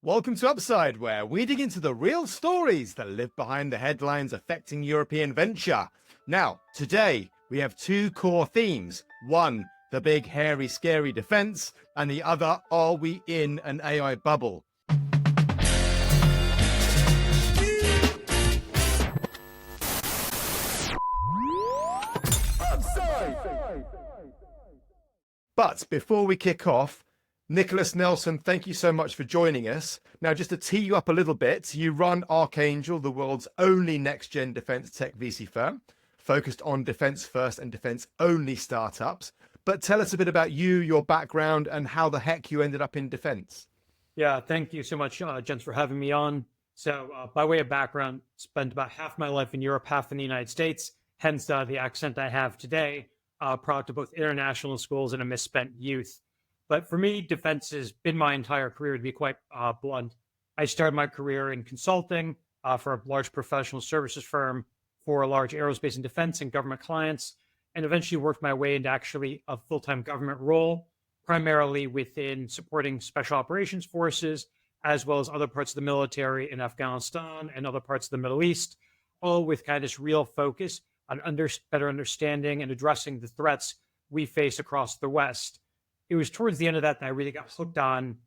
Welcome to Upside, where we dig into the real stories that live behind the headlines affecting European venture. Now, today, we have two core themes. One, the big, hairy, scary defense, and the other, are we in an AI bubble? But before we kick off, Nicholas Nelson, thank you so much for joining us. Now, just to tee you up a little bit, you run Archangel, the world's only next-gen defense tech VC firm, focused on defense-first and defense-only startups. But tell us a bit about you, your background, and how the heck you ended up in defense. Yeah, thank you so much, gents, for having me on. So by way of background, spent about half my life in Europe, half in the United States, hence the accent I have today, product of both international schools and a misspent youth. But for me, defense has been my entire career, to be quite blunt. I started my career in consulting for a large professional services firm for a large aerospace and defense and government clients, and eventually worked my way into actually a full-time government role, primarily within supporting special operations forces, as well as other parts of the military in Afghanistan and other parts of the Middle East, all with kind of this real focus on better understanding and addressing the threats we face across the West. It was towards the end of that I really got hooked on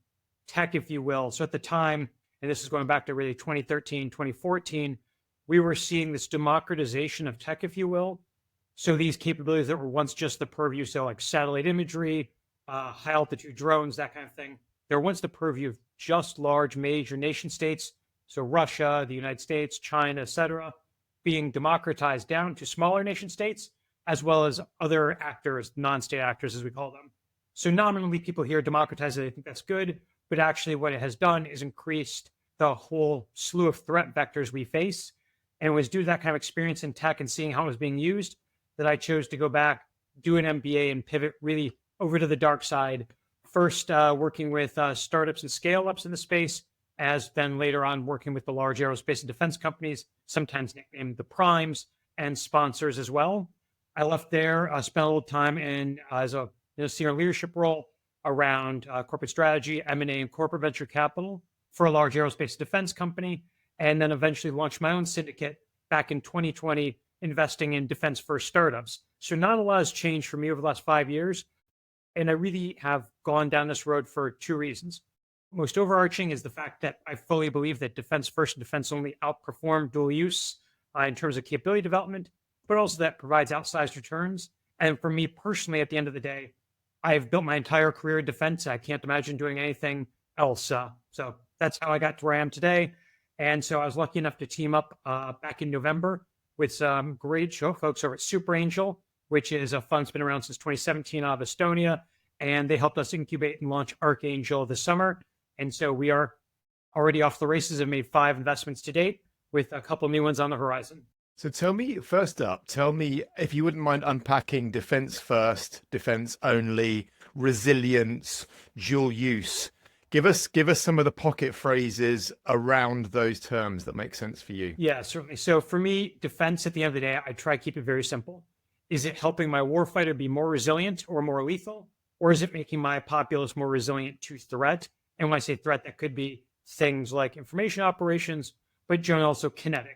tech, if you will. So at the time, and this is going back to really 2013, 2014, we were seeing this democratization of tech, if you will. So these capabilities that were once just the purview, so like satellite imagery, high altitude drones, that kind of thing, they were once the purview of just large major nation states. So Russia, the United States, China, etc., being democratized down to smaller nation states, as well as other actors, non-state actors, as we call them. So nominally, people hear democratize it, they think that's good, but actually what it has done is increased the whole slew of threat vectors we face. And it was due to that kind of experience in tech and seeing how it was being used that I chose to go back, do an MBA, and pivot really over to the dark side. First, working with startups and scale-ups in the space, as then later on working with the large aerospace and defense companies, sometimes nicknamed the primes, and sponsors as well. I left there, spent a little time as a senior leadership role around corporate strategy, M&A, and corporate venture capital for a large aerospace defense company, and then eventually launched my own syndicate back in 2020, investing in defense-first startups. So not a lot has changed for me over the last 5 years, and I really have gone down this road for two reasons. Most overarching is the fact that I fully believe that defense-first and defense-only outperform dual use in terms of capability development, but also that provides outsized returns. And for me personally, at the end of the day, I've built my entire career in defense. I can't imagine doing anything else. So that's how I got to where I am today. And so I was lucky enough to team up back in November with some great show folks over at Super Angel, which is a fund that's been around since 2017 out of Estonia. And they helped us incubate and launch Archangel this summer. And so we are already off the races and made 5 investments to date with a couple new ones on the horizon. So tell me, first up, if you wouldn't mind unpacking defense first, defense only, resilience, dual use. Give us some of the pocket phrases around those terms that make sense for you. Yeah, certainly. So for me, defense at the end of the day, I try to keep it very simple. Is it helping my warfighter be more resilient or more lethal? Or is it making my populace more resilient to threat? And when I say threat, that could be things like information operations, but generally also kinetic.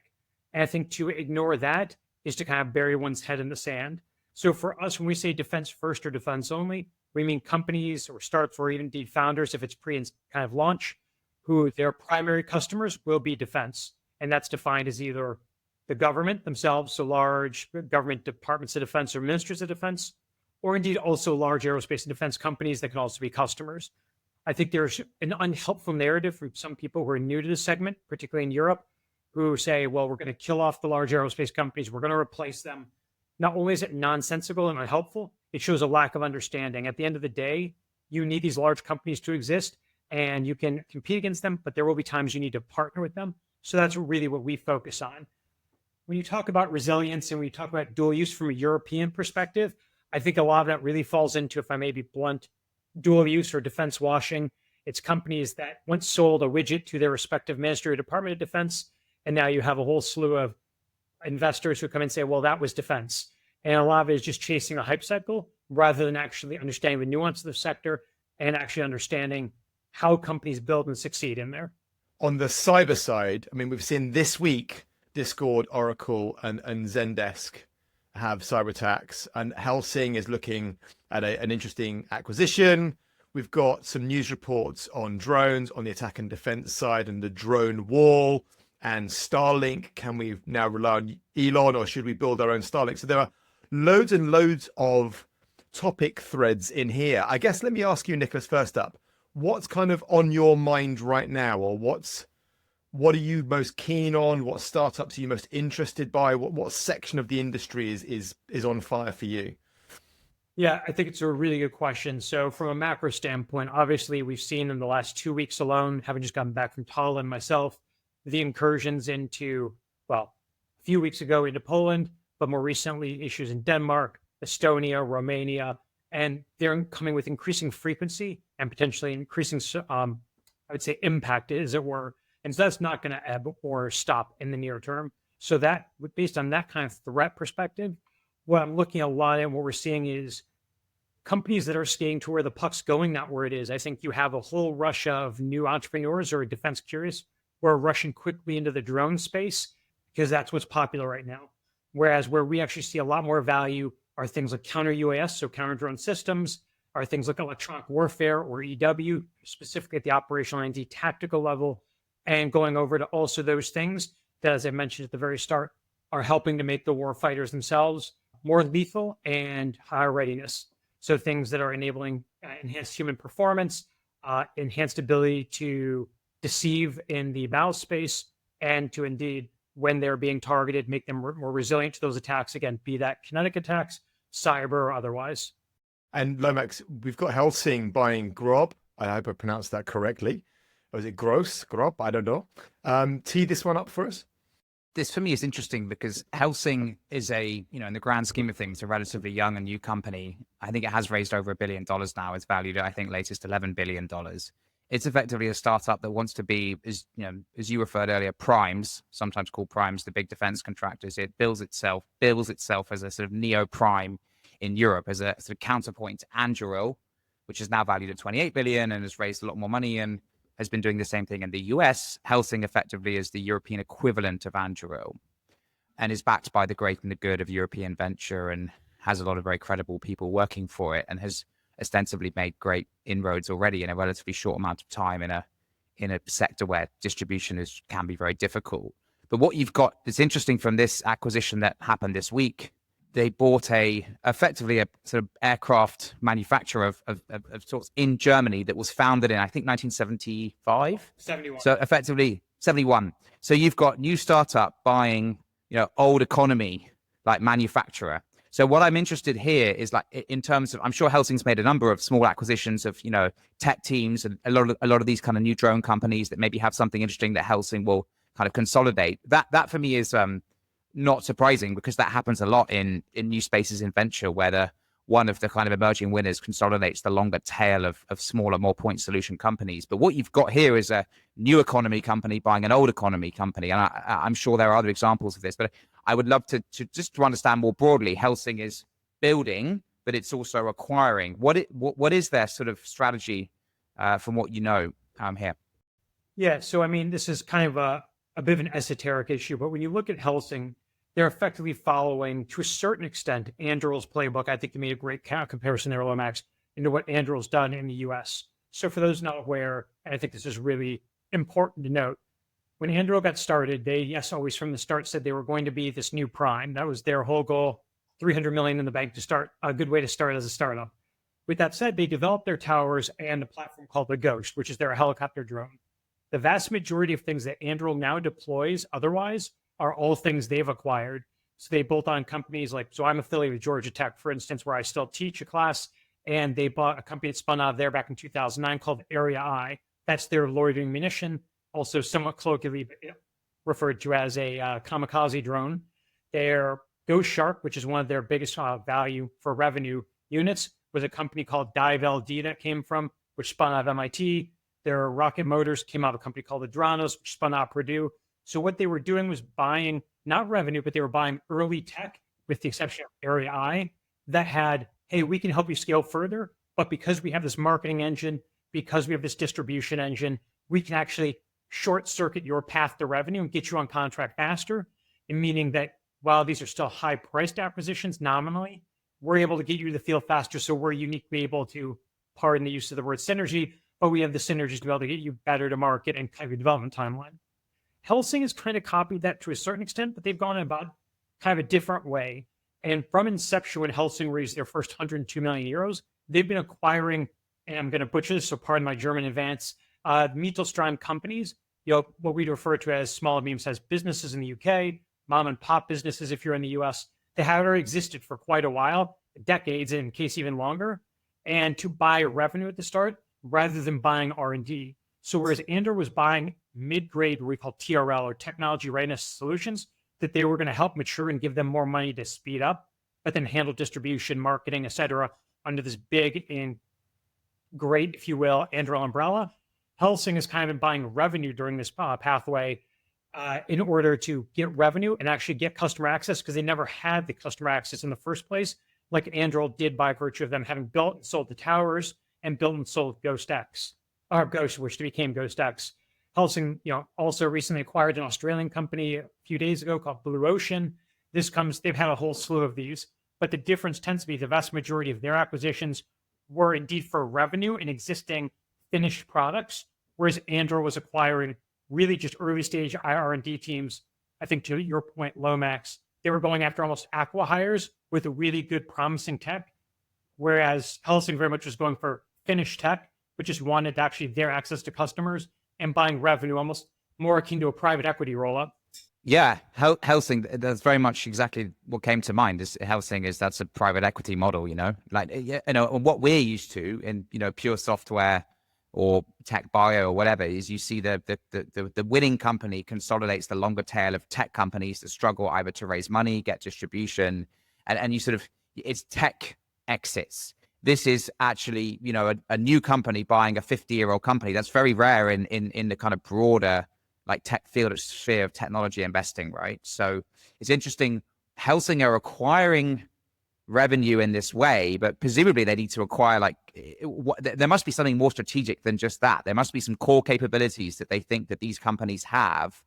And I think to ignore that is to kind of bury one's head in the sand. So for us, when we say defense first or defense only, we mean companies or startups or even indeed founders, if it's pre and kind of launch, who their primary customers will be defense. And that's defined as either the government themselves, so large government departments of defense or ministries of defense, or indeed also large aerospace and defense companies that can also be customers. I think there's an unhelpful narrative for some people who are new to this segment, particularly in Europe, who say, well, we're going to kill off the large aerospace companies. We're going to replace them. Not only is it nonsensical and unhelpful, it shows a lack of understanding. At the end of the day, you need these large companies to exist and you can compete against them, but there will be times you need to partner with them. So that's really what we focus on. When you talk about resilience and when you talk about dual use from a European perspective, I think a lot of that really falls into, if I may be blunt, dual use or defense washing. It's companies that once sold a widget to their respective ministry or department of defense, and now you have a whole slew of investors who come and say, well, that was defense. And a lot of it is just chasing a hype cycle rather than actually understanding the nuance of the sector and actually understanding how companies build and succeed in there. On the cyber side, I mean, we've seen this week Discord, Oracle, and Zendesk have cyber attacks, and Helsing is looking at an interesting acquisition. We've got some news reports on drones on the attack and defense side and the drone wall and Starlink. Can we now rely on Elon, or should we build our own Starlink? So there are loads and loads of topic threads in here. I guess let me ask you, Nicholas, first up, what's kind of on your mind right now, or what are you most keen on? What startups are you most interested by? What section of the industry is on fire for you? Yeah, I think it's a really good question. So from a macro standpoint, obviously we've seen in the last 2 weeks alone, having just gotten back from Tallinn myself, the incursions into, well, a few weeks ago into Poland, but more recently issues in Denmark, Estonia, Romania, and they're coming with increasing frequency and potentially increasing, I would say, impact, as it were. And so that's not going to ebb or stop in the near term. So that, based on that kind of threat perspective, what I'm looking at a lot and what we're seeing is companies that are skating to where the puck's going, not where it is. I think you have a whole rush of new entrepreneurs or defense curious who are rushing quickly into the drone space because that's what's popular right now. Whereas where we actually see a lot more value are things like counter-UAS, so counter-drone systems, are things like electronic warfare or EW, specifically at the operational and tactical level, and going over to also those things that, as I mentioned at the very start, are helping to make the war fighters themselves more lethal and higher readiness. So things that are enabling enhanced human performance, enhanced ability to deceive in the battle space, and to indeed, when they're being targeted, make them more resilient to those attacks. Again, be that kinetic attacks, cyber, or otherwise. And Lomax, we've got Helsing buying Grob. I hope I pronounced that correctly. Or is it Grob? I don't know. Tee this one up for us. This for me is interesting because Helsing is in the grand scheme of things, a relatively young and new company. I think it has raised over $1 billion now. It's valued at, I think, latest $11 billion. It's effectively a startup that wants to be, as you referred earlier, primes, sometimes called primes, the big defense contractors. It bills itself as a sort of neo-prime in Europe, as a sort of counterpoint to Anduril, which is now valued at 28 billion and has raised a lot more money and has been doing the same thing in the US. Helsing effectively is the European equivalent of Anduril and is backed by the great and the good of European venture and has a lot of very credible people working for it and has ostensibly made great inroads already in a relatively short amount of time in a sector where distribution can be very difficult. But what you've got that's interesting from this acquisition that happened this week, they bought effectively a sort of aircraft manufacturer of sorts in Germany that was founded in, I think, 1975. 71. So effectively 71. So you've got new startup buying, old economy like manufacturer. So what I'm interested here is like in terms of, I'm sure Helsing's made a number of small acquisitions of, tech teams and a lot of these kind of new drone companies that maybe have something interesting that Helsing will kind of consolidate. That for me is not surprising because that happens a lot in new spaces in venture where one of the kind of emerging winners consolidates the longer tail of smaller, more point solution companies. But what you've got here is a new economy company buying an old economy company. And I'm sure there are other examples of this, but I would love to just to understand more broadly, Helsing is building, but it's also acquiring. What is their sort of strategy from what you know here? Yeah, so I mean, this is kind of a bit of an esoteric issue, but when you look at Helsing, they're effectively following, to a certain extent, Anduril's playbook. I think you made a great comparison there, Lomax, into what Anduril's done in the US. So for those not aware, and I think this is really important to note, when Anduril got started, they, yes, always from the start said they were going to be this new prime. That was their whole goal, 300 million in the bank to start, a good way to start as a startup. With that said, they developed their towers and a platform called the Ghost, which is their helicopter drone. The vast majority of things that Anduril now deploys otherwise are all things they've acquired. So they bolt on companies like, so I'm affiliated with Georgia Tech, for instance, where I still teach a class, and they bought a company that spun out of there back in 2009 called Area I. That's their loitering munition, also somewhat colloquially referred to as a kamikaze drone. Their Ghost Shark, which is one of their biggest value for revenue units, was a company called DiveLD that came from, which spun out of MIT. Their rocket motors came out of a company called Adranos, which spun out of Purdue. So what they were doing was buying, not revenue, but they were buying early tech, with the exception of Area I, that had, hey, we can help you scale further, but because we have this marketing engine because we have this distribution engine, we can actually short circuit your path to revenue and get you on contract faster. And meaning that while these are still high priced acquisitions nominally, we're able to get you to the field faster. So we're uniquely able to, pardon the use of the word synergy, but we have the synergies to be able to get you better to market and kind of your development timeline. Helsing has kind of copied that to a certain extent, but they've gone about kind of a different way. And from inception, when Helsing raised their first 102 million euros, they've been acquiring, and I'm going to butcher this, so pardon my German advance, Mittelstand companies, what we refer to as small and medium-sized businesses in the UK, mom and pop businesses if you're in the US. They have already existed for quite a while, decades, in case even longer, and to buy revenue at the start rather than buying R&D. So whereas Anduril was buying mid-grade, what we call TRL or technology readiness solutions, that they were going to help mature and give them more money to speed up, but then handle distribution, marketing, et cetera, under this big and great, if you will, Anduril umbrella. Helsing has kind of been buying revenue during this pathway in order to get revenue and actually get customer access, because they never had the customer access in the first place, like Anduril did by virtue of them having built and sold the towers and built and sold GhostX, or Ghost, which became GhostX. Helsing, also recently acquired an Australian company a few days ago called Blue Ocean. They've had a whole slew of these, but the difference tends to be the vast majority of their acquisitions were indeed for revenue in existing finished products, whereas Anduril was acquiring really just early stage R&D teams. I think to your point, Lomax, they were going after almost acqui-hires with a really good promising tech, whereas Helsing very much was going for finished tech, but just wanted actually their access to customers and buying revenue, almost more akin to a private equity roll-up. Yeah, Helsing, that's very much exactly what came to mind. Is Helsing is that's a private equity model, and what we're used to in, pure software or tech bio or whatever is you see the winning company consolidates the longer tail of tech companies that struggle either to raise money, get distribution, and you sort of, it's tech exits. This is actually, a new company buying a 50-year-old company. That's very rare in the kind of broader like tech field sphere of technology investing, right? So it's interesting. Helsing are acquiring revenue in this way, but presumably they need to acquire there must be something more strategic than just that. There must be some core capabilities that they think that these companies have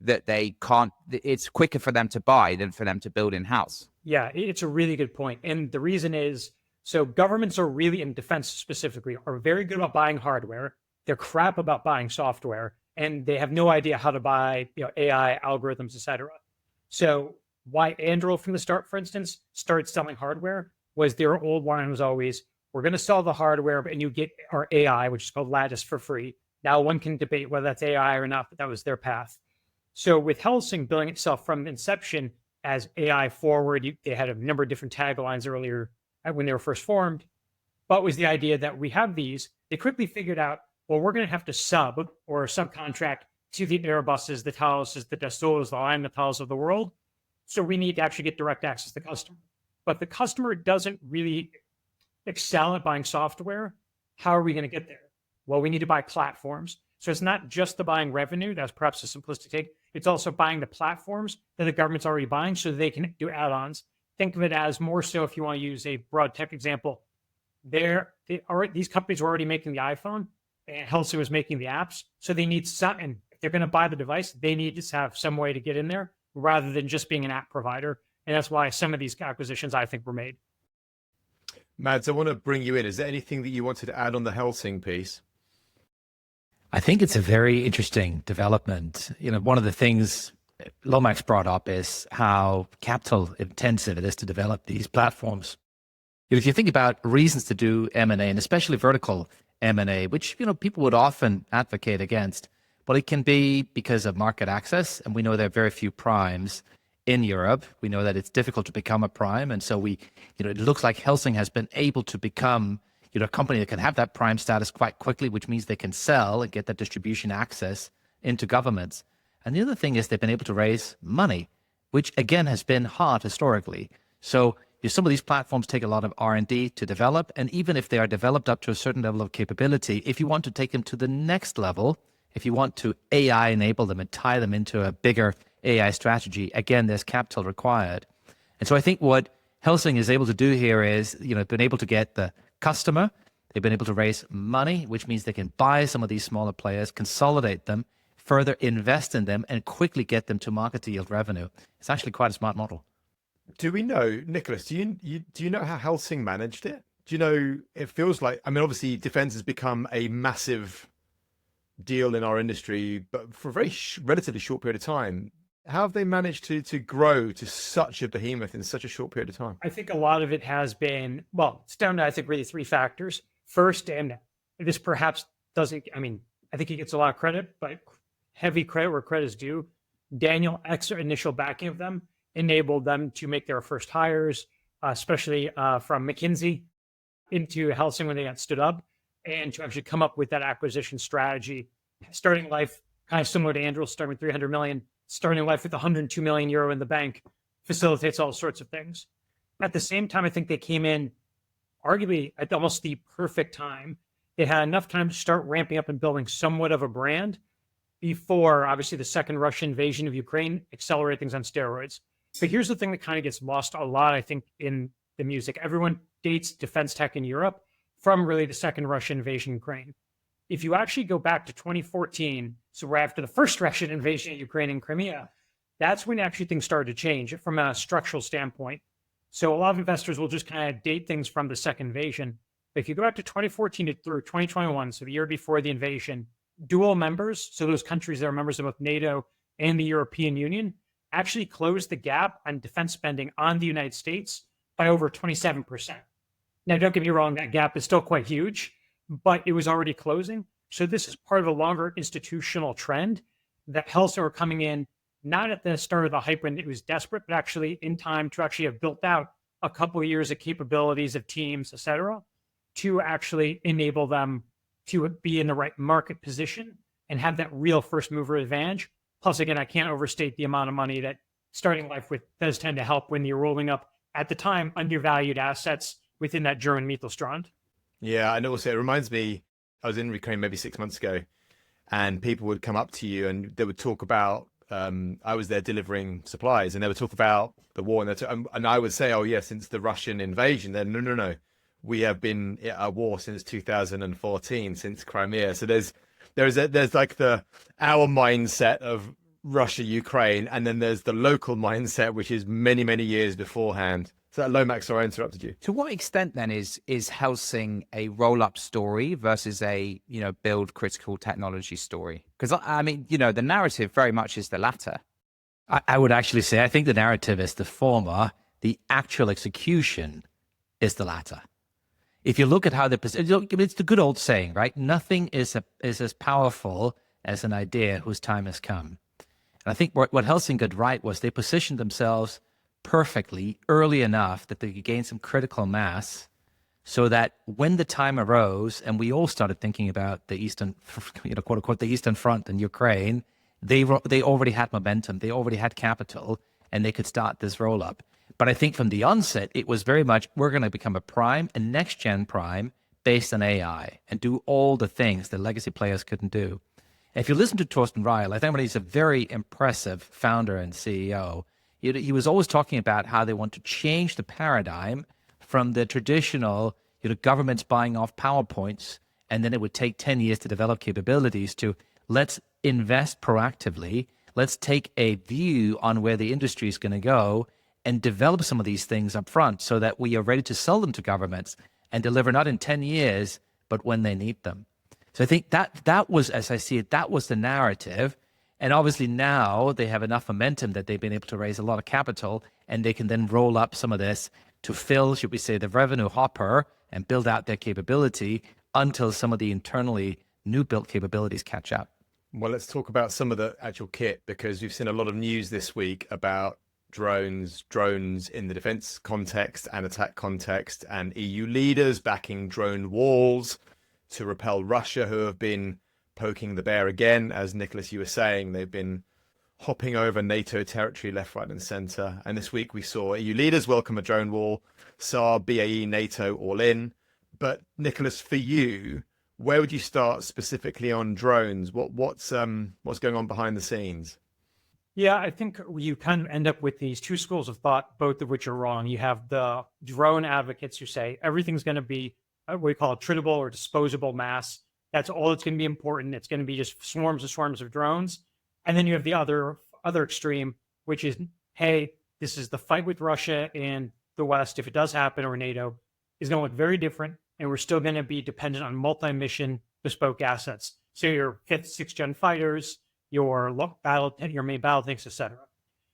that they can't. It's quicker for them to buy than for them to build in-house. Yeah, it's a really good point. And the reason is, so governments are really, in defense specifically, are very good about buying hardware. They're crap about buying software, and they have no idea how to buy, AI algorithms, et cetera. So why Anduril from the start, for instance, started selling hardware was their old line was always, we're going to sell the hardware, and you get our AI, which is called Lattice, for free. Now one can debate whether that's AI or not, but that was their path. So with Helsing building itself from inception as AI forward, they had a number of different taglines earlier when they were first formed, but was the idea that we have these. They quickly figured out, well, we're going to have to sub or subcontract to the Airbuses, the Thales, the Dassaults, the Rheinmetals of the world. So we need to actually get direct access to the customer. But the customer doesn't really excel at buying software. How are we going to get there? Well, we need to buy platforms. So it's not just the buying revenue. That's perhaps a simplistic take. It's also buying the platforms that the government's already buying so they can do add-ons. Think of it as more so, if you want to use a broad tech example, these companies were already making the iPhone, and Helsing was making the apps. So they need some, and if they're going to buy the device, they need to have some way to get in there rather than just being an app provider. And that's why some of these acquisitions, I think, were made. Mads, I want to bring you in. Is there anything that you wanted to add on the Helsing piece? I think it's a very interesting development. One of the things Lomax brought up is how capital intensive it is to develop these platforms. If you think about reasons to do M&A, and especially vertical M&A, which people would often advocate against, but it can be because of market access, and we know there are very few primes in Europe. We know that it's difficult to become a prime, and so it looks like Helsing has been able to become a company that can have that prime status quite quickly, which means they can sell and get that distribution access into governments. And the other thing is they've been able to raise money, which again has been hard historically. So some of these platforms take a lot of R&D to develop, and even if they are developed up to a certain level of capability, if you want to take them to the next level, if you want to AI enable them and tie them into a bigger AI strategy, again, there's capital required. And so I think what Helsing is able to do here is, been able to get the customer, They've been able to raise money, which means they can buy some of these smaller players, consolidate them, further invest in them, and quickly get them to market to yield revenue. It's actually quite a smart model. Do we know, Nicholas, do you know how Helsing managed it? Do you know, it feels like, I mean, obviously defense has become a massive deal in our industry, but for a very relatively short period of time. How have they managed to grow to such a behemoth in such a short period of time? I think a lot of it has been, well, it's down to, I think, really three factors. First, and this perhaps doesn't, I mean, I think he gets a lot of credit, but heavy credit where credit is due. Daniel, extra initial backing of them enabled them to make their first hires, especially from McKinsey into Helsing when they got stood up, and to actually come up with that acquisition strategy. Starting life kind of similar to Anduril, starting with 300 million, starting life with 102 million euro in the bank, facilitates all sorts of things. At the same time, I think they came in arguably at almost the perfect time. They had enough time to start ramping up and building somewhat of a brand before, obviously, the second Russian invasion of Ukraine accelerated things on steroids. But here's the thing that kind of gets lost a lot, I think, in the music. Everyone dates defense tech in Europe from really the second Russian invasion of Ukraine. If you actually go back to 2014, so we're after the first Russian invasion of Ukraine and Crimea, that's when actually things started to change from a structural standpoint. So a lot of investors will just kind of date things from the second invasion. But if you go back to 2014 through 2021, so the year before the invasion, dual members, so those countries that are members of both NATO and the European Union, actually closed the gap on defense spending on the United States by over 27%. Now, don't get me wrong, that gap is still quite huge, but it was already closing. So this is part of a longer institutional trend that Helsing are coming in, not at the start of the hype when it was desperate, but actually in time to actually have built out a couple of years of capabilities of teams, et cetera, to actually enable them to be in the right market position and have that real first mover advantage. Plus, again, I can't overstate the amount of money that starting life with does tend to help when you're rolling up, at the time, undervalued assets within that German Mittelstand. Yeah, and also it reminds me, I was in Ukraine maybe 6 months ago, and people would come up to you and they would talk about, I was there delivering supplies, and they would talk about the war, and I would say, oh yeah, since the Russian invasion. Then no, we have been at war since 2014, since Crimea. So there's like our mindset of Russia, Ukraine, and then there's the local mindset, which is many years beforehand. So Lomax, sorry, I interrupted you. To what extent then is Helsing a roll-up story versus a build critical technology story? Because I mean, the narrative very much is the latter. I would actually say I think the narrative is the former. The actual execution is the latter. If you look at how it's the good old saying, right? Nothing is as powerful as an idea whose time has come. And I think what Helsing did right was they positioned themselves perfectly early enough that they could gain some critical mass, so that when the time arose and we all started thinking about the eastern, quote unquote, the Eastern Front in Ukraine, they already had momentum, they already had capital, and they could start this roll up. But I think from the onset, it was very much, we're going to become a prime, a next-gen prime, based on AI, and do all the things that legacy players couldn't do. And if you listen to Torsten Reil, I think he's a very impressive founder and CEO. He was always talking about how they want to change the paradigm from the traditional, governments buying off PowerPoints, and then it would take 10 years to develop capabilities, to let's invest proactively, let's take a view on where the industry is going to go, and develop some of these things up front so that we are ready to sell them to governments and deliver not in 10 years, but when they need them. So I think that was, as I see it, that was the narrative. And obviously now they have enough momentum that they've been able to raise a lot of capital, and they can then roll up some of this to fill, should we say, the revenue hopper and build out their capability until some of the internally new built capabilities catch up. Well, let's talk about some of the actual kit, because we've seen a lot of news this week about drones in the defense context and attack context, and EU leaders backing drone walls to repel Russia, who have been poking the bear again. As Nicholas, you were saying, they've been hopping over NATO territory left, right and center. And this week we saw EU leaders welcome a drone wall, Saab, BAE, NATO all in. But Nicholas, for you, where would you start specifically on drones? What's going on behind the scenes? Yeah, I think you kind of end up with these two schools of thought, both of which are wrong. You have the drone advocates who say everything's going to be what we call treatable or disposable mass. That's all that's going to be important. It's going to be just swarms and swarms of drones. And then you have the other extreme, which is, hey, this is the fight with Russia and the West, if it does happen, or NATO, is going to look very different. And we're still going to be dependent on multi-mission bespoke assets. So your 5th, 6th gen fighters, your main battle tanks, etc.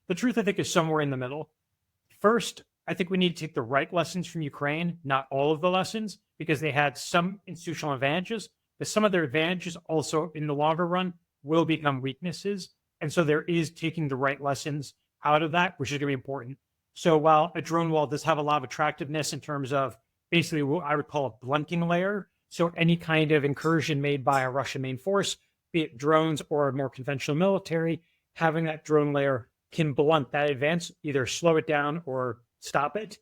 The truth, I think, is somewhere in the middle. First, I think we need to take the right lessons from Ukraine, not all of the lessons, because they had some institutional advantages, but some of their advantages also in the longer run will become weaknesses. And so there is taking the right lessons out of that, which is going to be important. So while a drone wall does have a lot of attractiveness in terms of basically what I would call a blunting layer, so any kind of incursion made by a Russian main force, be it drones or a more conventional military, having that drone layer can blunt that advance, either slow it down or stop it.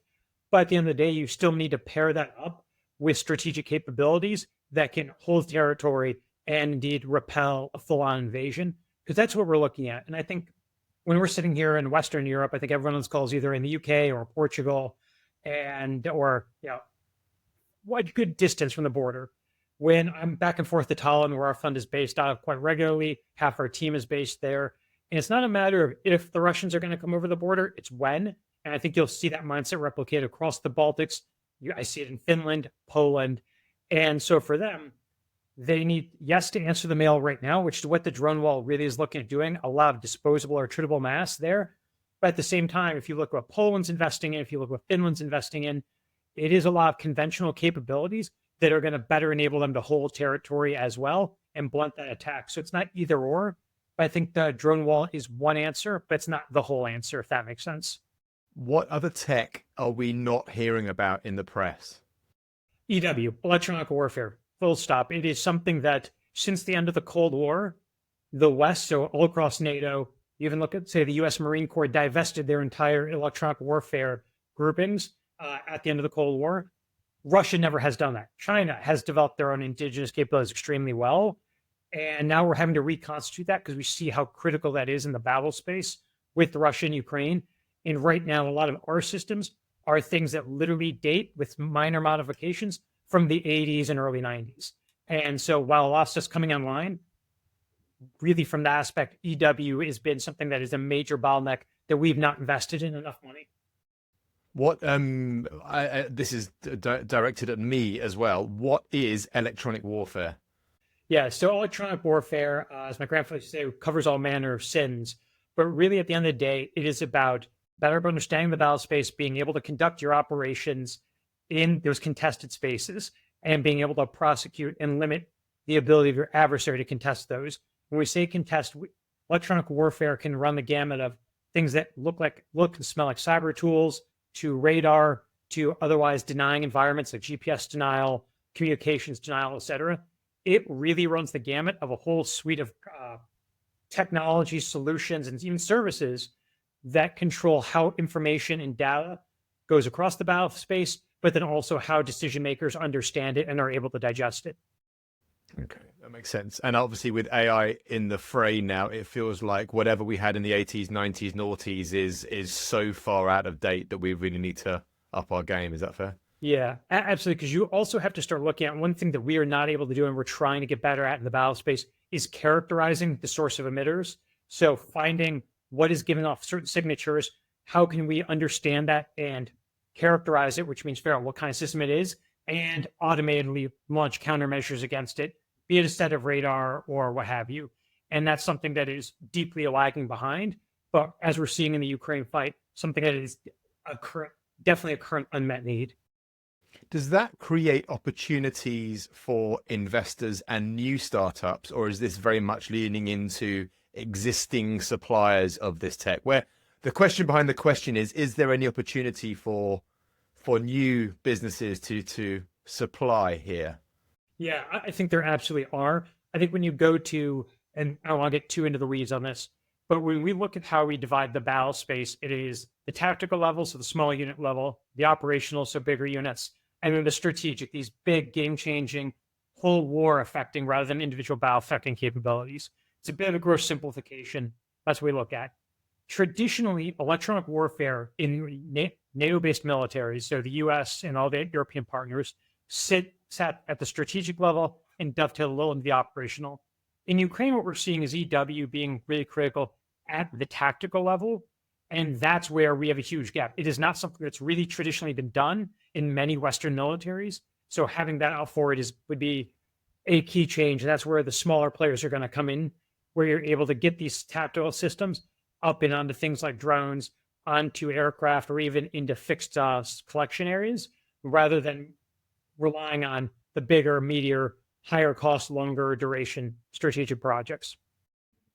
But at the end of the day, you still need to pair that up with strategic capabilities that can hold territory and indeed repel a full-on invasion, because that's what we're looking at. And I think when we're sitting here in Western Europe, I think everyone on this call is either in the UK or Portugal, or what good distance from the border. When I'm back and forth to Tallinn, where our fund is based out of quite regularly, half our team is based there. And it's not a matter of if the Russians are going to come over the border, it's when. And I think you'll see that mindset replicate across the Baltics. I see it in Finland, Poland. And so for them, they need, yes, to answer the mail right now, which is what the drone wall really is looking at doing, a lot of disposable or treatable mass there. But at the same time, if you look what Poland's investing in, if you look what Finland's investing in, it is a lot of conventional capabilities that are going to better enable them to hold territory as well and blunt that attack. So it's not either or, but I think the drone wall is one answer, but it's not the whole answer, if that makes sense. What other tech are we not hearing about in the press? EW, electronic warfare, full stop. It is something that since the end of the Cold War, the West, so all across NATO, you even look at, say, the US Marine Corps divested their entire electronic warfare groupings at the end of the Cold War. Russia never has done that. China has developed their own indigenous capabilities extremely well. And now we're having to reconstitute that because we see how critical that is in the battle space with Russia and Ukraine. And right now, a lot of our systems are things that literally date with minor modifications from the 80s and early 90s. And so while a lot of stuff's coming online, really from that aspect, EW has been something that is a major bottleneck that we've not invested in enough money. What this is directed at me as well. What is electronic warfare? Yeah, so electronic warfare, as my grandfather used to say, covers all manner of sins. But really, at the end of the day, it is about better understanding the battle space, being able to conduct your operations in those contested spaces, and being able to prosecute and limit the ability of your adversary to contest those. When we say contest, electronic warfare can run the gamut of things that look and smell like cyber tools, to radar, to otherwise denying environments like GPS denial, communications denial, etc. It really runs the gamut of a whole suite of technology solutions and even services that control how information and data goes across the battle space, but then also how decision makers understand it and are able to digest it. Okay, that makes sense. And obviously with AI in the fray now, it feels like whatever we had in the 80s, 90s, noughties is so far out of date that we really need to up our game. Is that fair? Yeah, absolutely. Because you also have to start looking at one thing that we are not able to do and we're trying to get better at in the battle space is characterizing the source of emitters. So finding what is giving off certain signatures, how can we understand that and characterize it, which means figure out what kind of system it is, and automatically launch countermeasures against it, be it a set of radar or what have you. And that's something that is deeply lagging behind. But as we're seeing in the Ukraine fight, something that is definitely a current unmet need. Does that create opportunities for investors and new startups, or is this very much leaning into existing suppliers of this tech? Where the question behind the question is there any opportunity for new businesses to supply here? Yeah, I think there absolutely are. I think when you go to, and I don't want to get too into the weeds on this, but when we look at how we divide the battle space, it is the tactical level, so the small unit level, the operational, so bigger units, and then the strategic, these big game-changing, whole war affecting rather than individual battle affecting capabilities. It's a bit of a gross simplification. That's what we look at. Traditionally, electronic warfare in NATO-based militaries, so the US and all the European partners, sat at the strategic level and dovetail a little into the operational. In Ukraine, what we're seeing is EW being really critical at the tactical level, and that's where we have a huge gap. It is not something that's really traditionally been done in many Western militaries. So having that out forward would be a key change. And that's where the smaller players are going to come in, where you're able to get these tactical systems up and onto things like drones, onto aircraft, or even into fixed collection areas, rather than relying on the bigger, meatier, higher cost, longer duration strategic projects.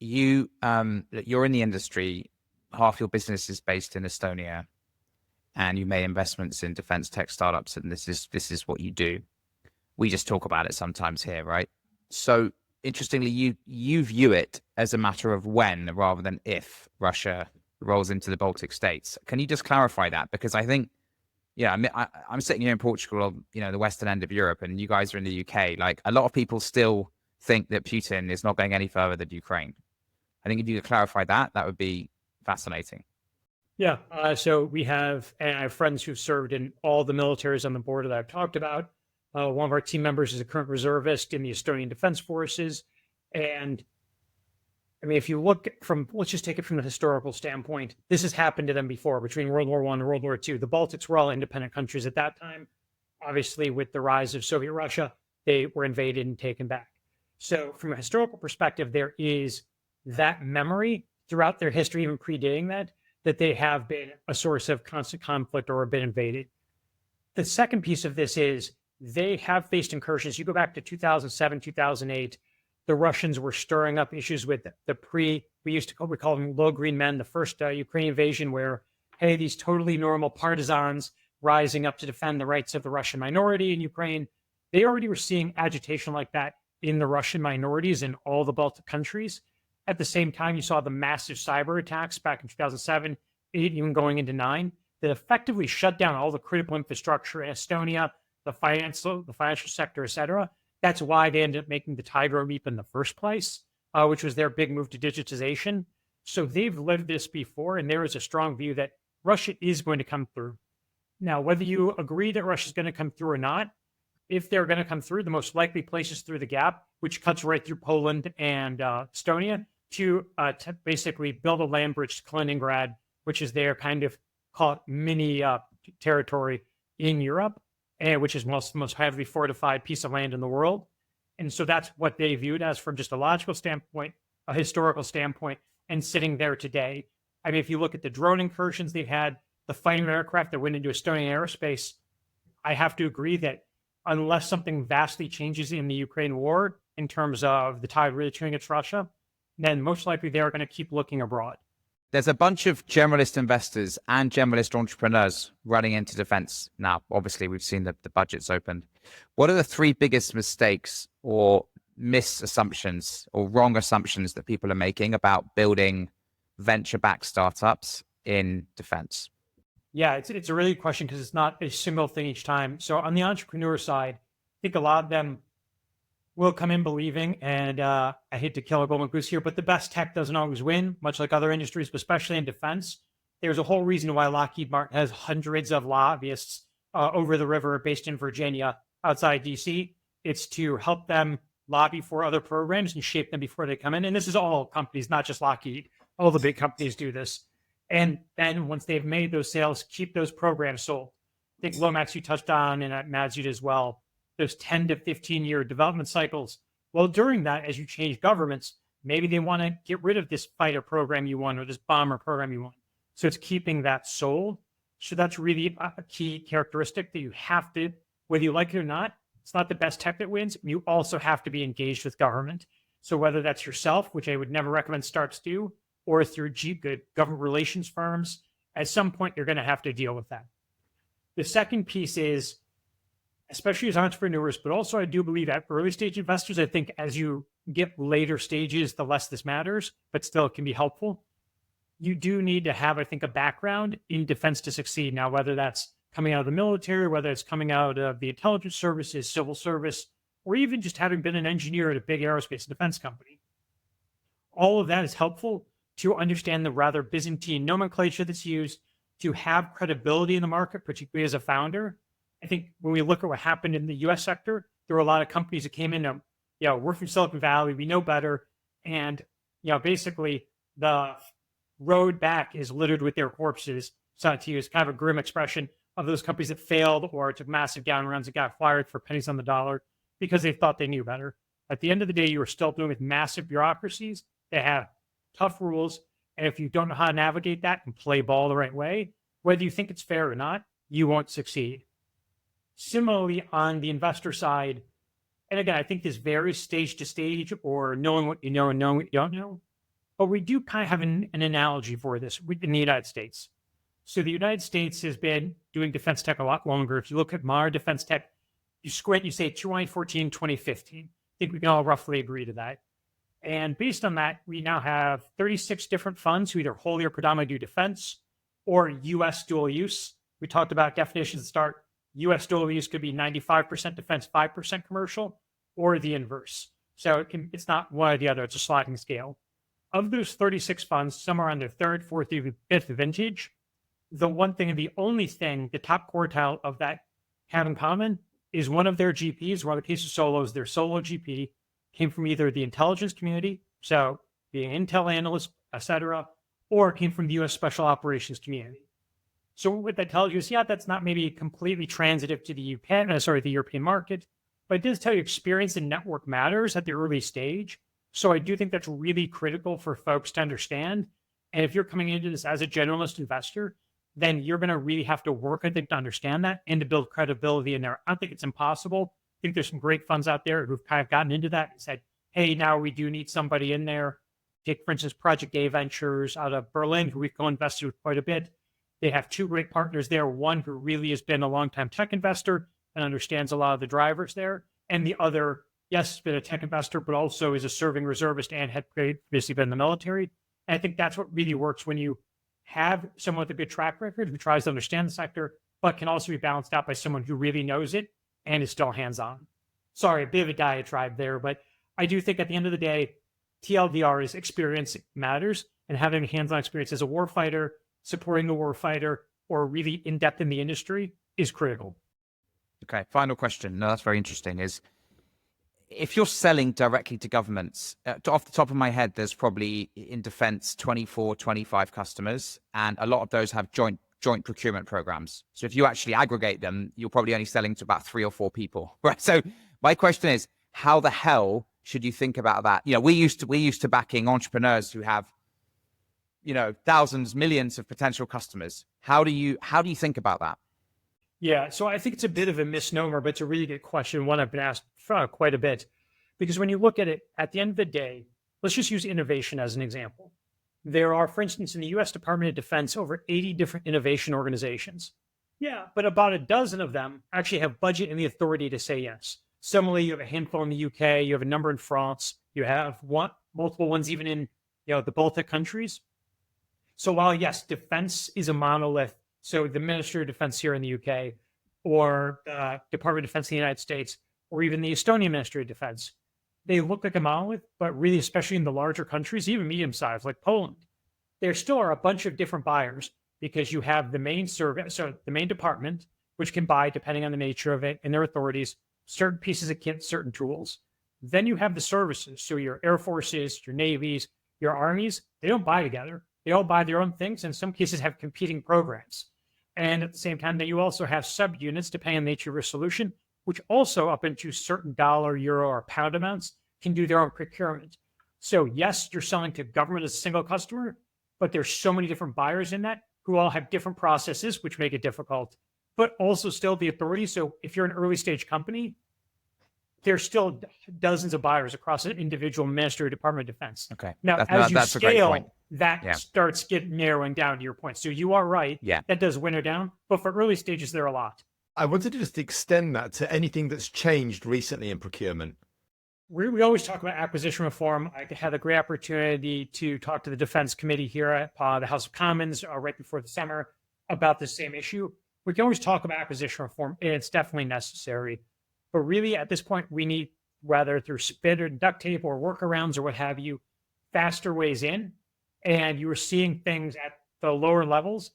You're in the industry. Half your business is based in Estonia, and you made investments in defense tech startups, and this is what you do. We just talk about it sometimes here, right? So interestingly, you view it as a matter of when rather than if Russia rolls into the Baltic states. Can you just clarify that? Because I think, yeah, I'm sitting here in Portugal, the western end of Europe, and you guys are in the UK. Like, a lot of people still think that Putin is not going any further than Ukraine. I think if you could clarify that, that would be fascinating. Yeah. So I have friends who've served in all the militaries on the border that I've talked about. One of our team members is a current reservist in the Estonian Defense Forces. And I mean, if you look let's just take it from the historical standpoint, this has happened to them before between World War I and World War II. The Baltics were all independent countries at that time. Obviously, with the rise of Soviet Russia, they were invaded and taken back. So from a historical perspective, there is that memory throughout their history, even predating that they have been a source of constant conflict or have been invaded. The second piece of this is they have faced incursions. You go back to 2007, 2008, the Russians were stirring up issues with we call them low green men, the first Ukraine invasion, where, hey, these totally normal partisans rising up to defend the rights of the Russian minority in Ukraine. They already were seeing agitation like that in the Russian minorities in all the Baltic countries. At the same time, you saw the massive cyber attacks back in 2007, 8, even going into 9, that effectively shut down all the critical infrastructure in Estonia, the financial sector, et cetera. That's why they ended up making the Tiger Leap in the first place, which was their big move to digitization. So they've lived this before, and there is a strong view that Russia is going to come through. Now, whether you agree that Russia is going to come through or not, if they're going to come through, the most likely places through the gap, which cuts right through Poland and Estonia, to basically build a land bridge to Kaliningrad, which is their kind of mini territory in Europe, and which is the most heavily fortified piece of land in the world. And so that's what they viewed as, from just a logical standpoint, a historical standpoint, and sitting there today. I mean, if you look at the drone incursions they've had, the fighting aircraft that went into Estonian aerospace, I have to agree that unless something vastly changes in the Ukraine war in terms of the tide really turning against Russia, then most likely they're going to keep looking abroad. There's a bunch of generalist investors and generalist entrepreneurs running into defense now. Obviously, we've seen the budgets opened. What are the 3 biggest mistakes or misassumptions or wrong assumptions that people are making about building venture-backed startups in defense? Yeah, it's a really good question because it's not a single thing each time. So on the entrepreneur side, I think a lot of them will come in believing, and I hate to kill a golden goose here, but the best tech doesn't always win, much like other industries, but especially in defense. There's a whole reason why Lockheed Martin has hundreds of lobbyists over the river based in Virginia outside DC. It's to help them lobby for other programs and shape them before they come in. And this is all companies, not just Lockheed. All the big companies do this. And then once they've made those sales, keep those programs sold. I think Lomax, you touched on, and at Madsud as well, those 10 to 15-year development cycles. Well, during that, as you change governments, maybe they want to get rid of this fighter program you won or this bomber program you won. So it's keeping that sold. So that's really a key characteristic that you have to, whether you like it or not, it's not the best tech that wins. You also have to be engaged with government. So whether that's yourself, which I would never recommend startups do, or through good government relations firms, at some point you're going to have to deal with that. The second piece is, especially as entrepreneurs, but also I do believe that early stage investors, I think as you get later stages, the less this matters, but still it can be helpful. You do need to have, I think, a background in defense to succeed. Now, whether that's coming out of the military, whether it's coming out of the intelligence services, civil service, or even just having been an engineer at a big aerospace and defense company. All of that is helpful to understand the rather Byzantine nomenclature that's used, to have credibility in the market, particularly as a founder. I think when we look at what happened in the US sector, there were a lot of companies that came in and, we're from Silicon Valley, we know better. And, basically the road back is littered with their corpses. So to use kind of a grim expression of those companies that failed or took massive down runs and got fired for pennies on the dollar because they thought they knew better. At the end of the day, you are still dealing with massive bureaucracies that have tough rules. And if you don't know how to navigate that and play ball the right way, whether you think it's fair or not, you won't succeed. Similarly, on the investor side, and again, I think this varies stage to stage or knowing what you know and knowing what you don't know. But we do kind of have an analogy for this in the United States. So the United States has been doing defense tech a lot longer. If you look at modern defense tech, you squint, you say 2014, 2015. I think we can all roughly agree to that. And based on that, we now have 36 different funds who either wholly or predominantly do defense or U.S. dual use. We talked about definitions at the start. U.S. dual use could be 95% defense, 5% commercial, or the inverse. So it's not one or the other. It's a sliding scale. Of those 36 funds, some are on their third, fourth, even fifth vintage. The one thing and the only thing the top quartile of that have in common is one of their GPs, or in the case of solos, their solo GP came from either the intelligence community, so being an intel analyst, etc., or came from the U.S. Special Operations community. So what that tells you is, that's not maybe completely transitive to the the European market, but it does tell you experience and network matters at the early stage. So I do think that's really critical for folks to understand. And if you're coming into this as a generalist investor, then you're going to really have to work, I think, to understand that and to build credibility in there. I don't think it's impossible. I think there's some great funds out there who've kind of gotten into that and said, hey, now we do need somebody in there. Take, for instance, Project A Ventures out of Berlin, who we've co-invested with quite a bit. They have two great partners there. One who really has been a longtime tech investor and understands a lot of the drivers there. And the other, yes, has been a tech investor, but also is a serving reservist and had previously been in the military. And I think that's what really works when you have someone with a good track record who tries to understand the sector, but can also be balanced out by someone who really knows it and is still hands-on. Sorry, a bit of a diatribe there, but I do think at the end of the day, TLDR is experience matters, and having hands-on experience as a warfighter, supporting the warfighter, or really in-depth in the industry is critical. Okay, final question. No, that's very interesting. Is if you're selling directly to governments, off the top of my head, there's probably in defense 24, 25 customers, and a lot of those have joint procurement programs. So if you actually aggregate them, you're probably only selling to about 3 or 4 people, right? So my question is, how the hell should you think about that? We're used to backing entrepreneurs who have, thousands, millions of potential customers. How do you think about that? Yeah, so I think it's a bit of a misnomer, but it's a really good question, one I've been asked quite a bit. Because when you look at it, at the end of the day, let's just use innovation as an example. There are, for instance, in the U.S. Department of Defense, over 80 different innovation organizations. Yeah, but about a dozen of them actually have budget and the authority to say yes. Similarly, you have a handful in the UK, you have a number in France, you have multiple ones even in the Baltic countries. So while, yes, defense is a monolith, so the Ministry of Defense here in the UK, or the Department of Defense in the United States, or even the Estonian Ministry of Defense, they look like a monolith, but really, especially in the larger countries, even medium-sized like Poland, there still are a bunch of different buyers because you have the main service, so the main department, which can buy, depending on the nature of it and their authorities, certain pieces of kit, certain tools. Then you have the services, so your air forces, your navies, your armies, they don't buy together. They all buy their own things, and in some cases have competing programs. And at the same time, that you also have subunits, depending on the nature of your solution, which also up into certain dollar, euro, or pound amounts can do their own procurement. So yes, you're selling to government as a single customer, but there's so many different buyers in that who all have different processes, which make it difficult, but also still the authority. So if you're an early stage company, there's still dozens of buyers across an individual ministry or Department of Defense. Okay. Now, that's you a great point. scale, that starts getting narrowing down to your point. So you are right. Yeah. That does winnow down, but for early stages, there are a lot. I wanted to just extend that to anything that's changed recently in procurement. We always talk about acquisition reform. I had a great opportunity to talk to the Defense Committee here at the House of Commons right before the summer about the same issue. We can always talk about acquisition reform, and it's definitely necessary. But really, at this point, we need, whether through spit or duct tape or workarounds or what have you, faster ways in. And you are seeing things at the lower levels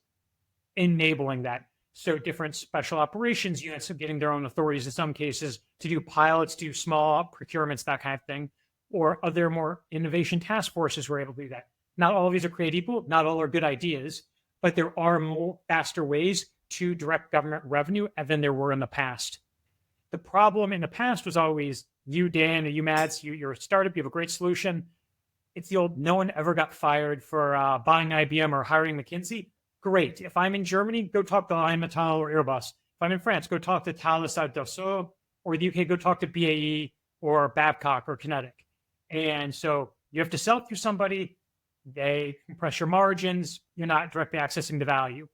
enabling that. So different special operations units are getting their own authorities in some cases to do pilots, do small procurements, that kind of thing, or other more innovation task forces were able to do that. Not all of these are created equal, not all are good ideas, but there are more faster ways to direct government revenue than there were in the past. The problem in the past was always you, Dan, or you, Mads, you're a startup, you have a great solution. It's the old, no one ever got fired for buying IBM or hiring McKinsey. Great. If I'm in Germany, go talk to Rheinmetall or Airbus. If I'm in France, go talk to Thales at Dassault, or the UK, go talk to BAE or Babcock or Kinetic. And so you have to sell through somebody. They compress your margins. You're not directly accessing the value.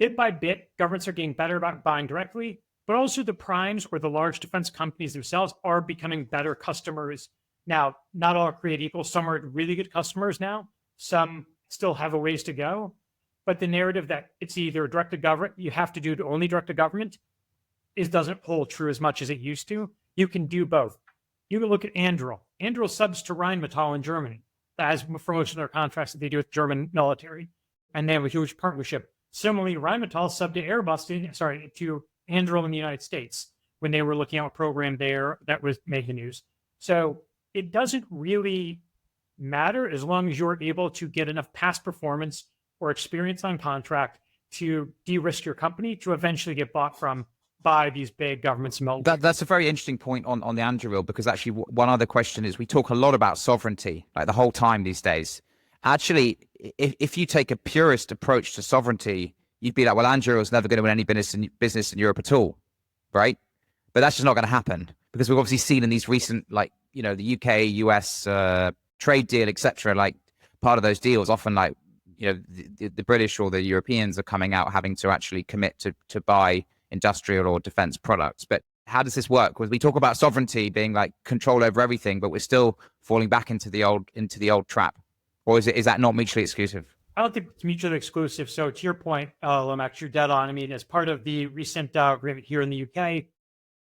Bit by bit, governments are getting better about buying directly, but also the primes or the large defense companies themselves are becoming better customers. Now, not all are created equal. Some are really good customers now. Some still have a ways to go. But the narrative that it's either direct to government, you have to do to only direct to government, doesn't hold true as much as it used to. You can do both. You can look at Anduril. Anduril subs to Rheinmetall in Germany. That has for most of their contracts that they do with German military. And they have a huge partnership. Similarly, Rheinmetall subbed to to Anduril in the United States when they were looking at a program there that was making news. So it doesn't really matter as long as you're able to get enough past performance or experience on contract to de-risk your company to eventually get bought by these big governments. That's a very interesting point on the Anduril, because actually one other question is, we talk a lot about sovereignty, like the whole time these days. Actually, if you take a purist approach to sovereignty, you'd be like, well, Anduril is never going to win any business in Europe at all, right? But that's just not going to happen, because we've obviously seen in these recent, like, the UK, US trade deal, etc. Like, part of those deals, often like, the British or the Europeans are coming out having to actually commit to buy industrial or defense products. But how does this work? Because we talk about sovereignty being like control over everything, but we're still falling back into the old trap. Or is that not mutually exclusive? I don't think it's mutually exclusive. So to your point, Lomax, you're dead on. I mean, as part of the recent agreement here in the UK,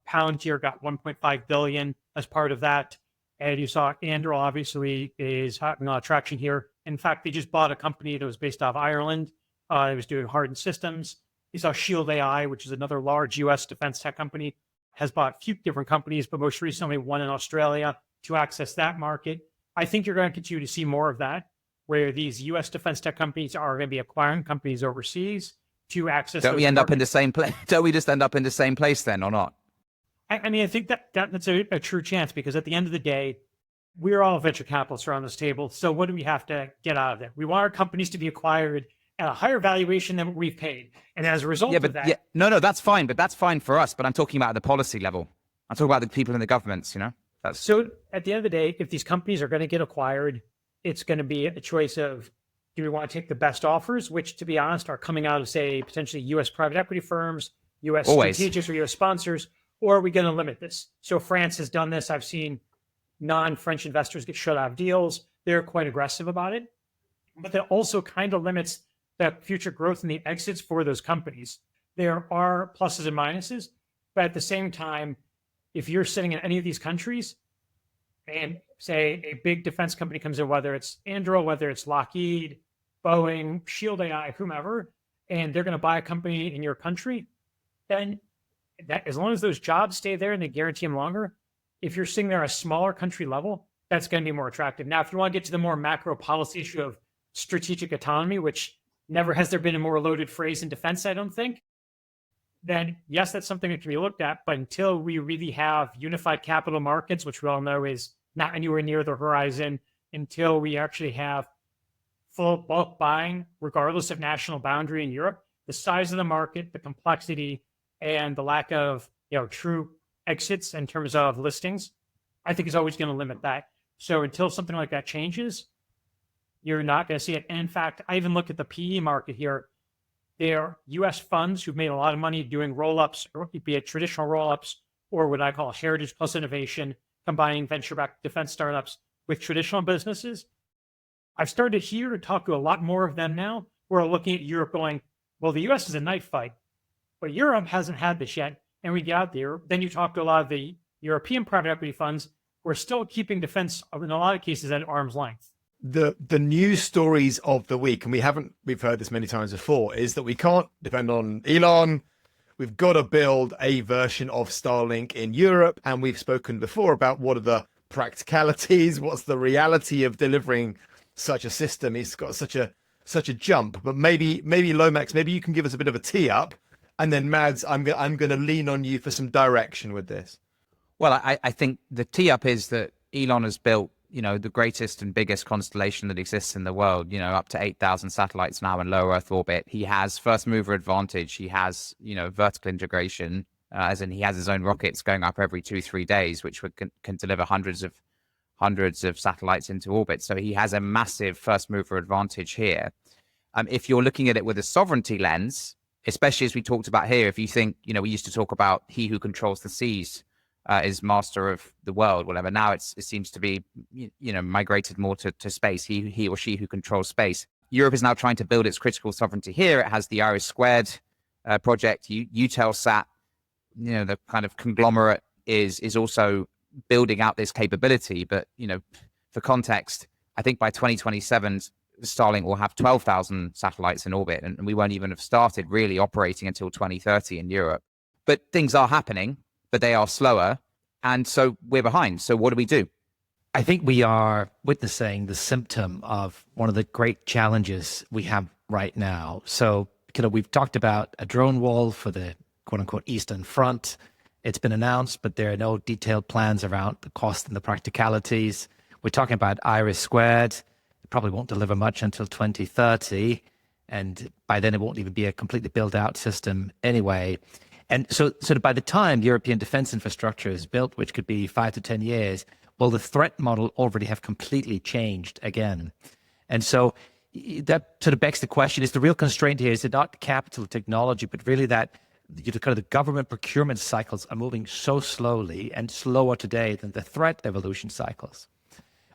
Palantir got 1.5 billion as part of that. And you saw Anduril obviously is having a lot of traction here. In fact, they just bought a company that was based out of Ireland. It was doing hardened systems. You saw Shield AI, which is another large US defense tech company, has bought a few different companies, but most recently one in Australia to access that market. I think you're going to continue to see more of that, where these US defense tech companies are going to be acquiring companies overseas to access. Don't we end up in the same place? Don't we just end up in the same place then, or not? I mean, I think that's a true chance, because at the end of the day, we're all venture capitalists around this table. So what do we have to get out of it? We want our companies to be acquired at a higher valuation than what we've paid. And as a result of that... No, that's fine. But that's fine for us. But I'm talking about at the policy level. I'm talking about the people in the governments, So at the end of the day, if these companies are going to get acquired, it's going to be a choice of, do we want to take the best offers, which, to be honest, are coming out of, say, potentially U.S. private equity firms, U.S. strategics or U.S. sponsors, or are we going to limit this? So France has done this. I've seen non-French investors get shut out of deals. They're quite aggressive about it. But that also kind of limits the future growth and the exits for those companies. There are pluses and minuses, but at the same time, if you're sitting in any of these countries and say a big defense company comes in, whether it's Anduril, whether it's Lockheed, Boeing, Shield AI, whomever, and they're going to buy a company in your country, then that, as long as those jobs stay there and they guarantee them longer, if you're sitting there at a smaller country level, that's going to be more attractive. Now, if you want to get to the more macro policy issue of strategic autonomy, which never has there been a more loaded phrase in defense, I don't think, then yes, that's something that can be looked at. But until we really have unified capital markets, which we all know is not anywhere near the horizon, until we actually have full bulk buying, regardless of national boundary in Europe, the size of the market, the complexity, and the lack of true exits in terms of listings, I think is always going to limit that. So until something like that changes, you're not going to see it. And in fact, I even look at the PE market here. There are US funds who've made a lot of money doing roll-ups, or be it traditional roll-ups, or what I call heritage plus innovation, combining venture-backed defense startups with traditional businesses. I've started here to talk to a lot more of them now. We're looking at Europe going, well, the US is a knife fight, but Europe hasn't had this yet. And we get out there, then you talk to a lot of the European private equity funds who are still keeping defense, in a lot of cases, at arm's length. the news stories of the week, and we've heard this many times before, is that we can't depend on Elon. We've got to build a version of Starlink in Europe, and we've spoken before about what are the practicalities, what's the reality of delivering such a system. It's got such a jump. But maybe Lomax, maybe you can give us a bit of a tee up, and then Mads, I'm going to lean on you for some direction with this. Well, I think the tee up is that Elon has built, the greatest and biggest constellation that exists in the world, up to 8,000 satellites now in low Earth orbit. He has first mover advantage. He has, vertical integration, as in he has his own rockets going up every 2-3 days, which can deliver hundreds of satellites into orbit. So he has a massive first mover advantage here. If you're looking at it with a sovereignty lens, especially as we talked about here, if you think, we used to talk about he who controls the seas is master of the world, whatever. Now it seems to be, migrated more to space. He or she who controls space. Europe is now trying to build its critical sovereignty here. It has the IRIS² project. Eutelsat, the kind of conglomerate is also building out this capability. But for context, I think by 2027, Starlink will have 12,000 satellites in orbit, and we won't even have started really operating until 2030 in Europe. But things are happening, but they are slower. And so we're behind. So what do we do? I think we are witnessing the symptom of one of the great challenges we have right now. So, we've talked about a drone wall for the quote unquote Eastern Front. It's been announced, but there are no detailed plans around the cost and the practicalities. We're talking about IRIS². It probably won't deliver much until 2030. And by then it won't even be a completely built out system anyway. And so by the time European defense infrastructure is built, which could be 5 to 10 years, will the threat model already have completely changed again? And so that sort of begs the question, is the real constraint here, is it not capital technology, but really that kind of the government procurement cycles are moving so slowly and slower today than the threat evolution cycles?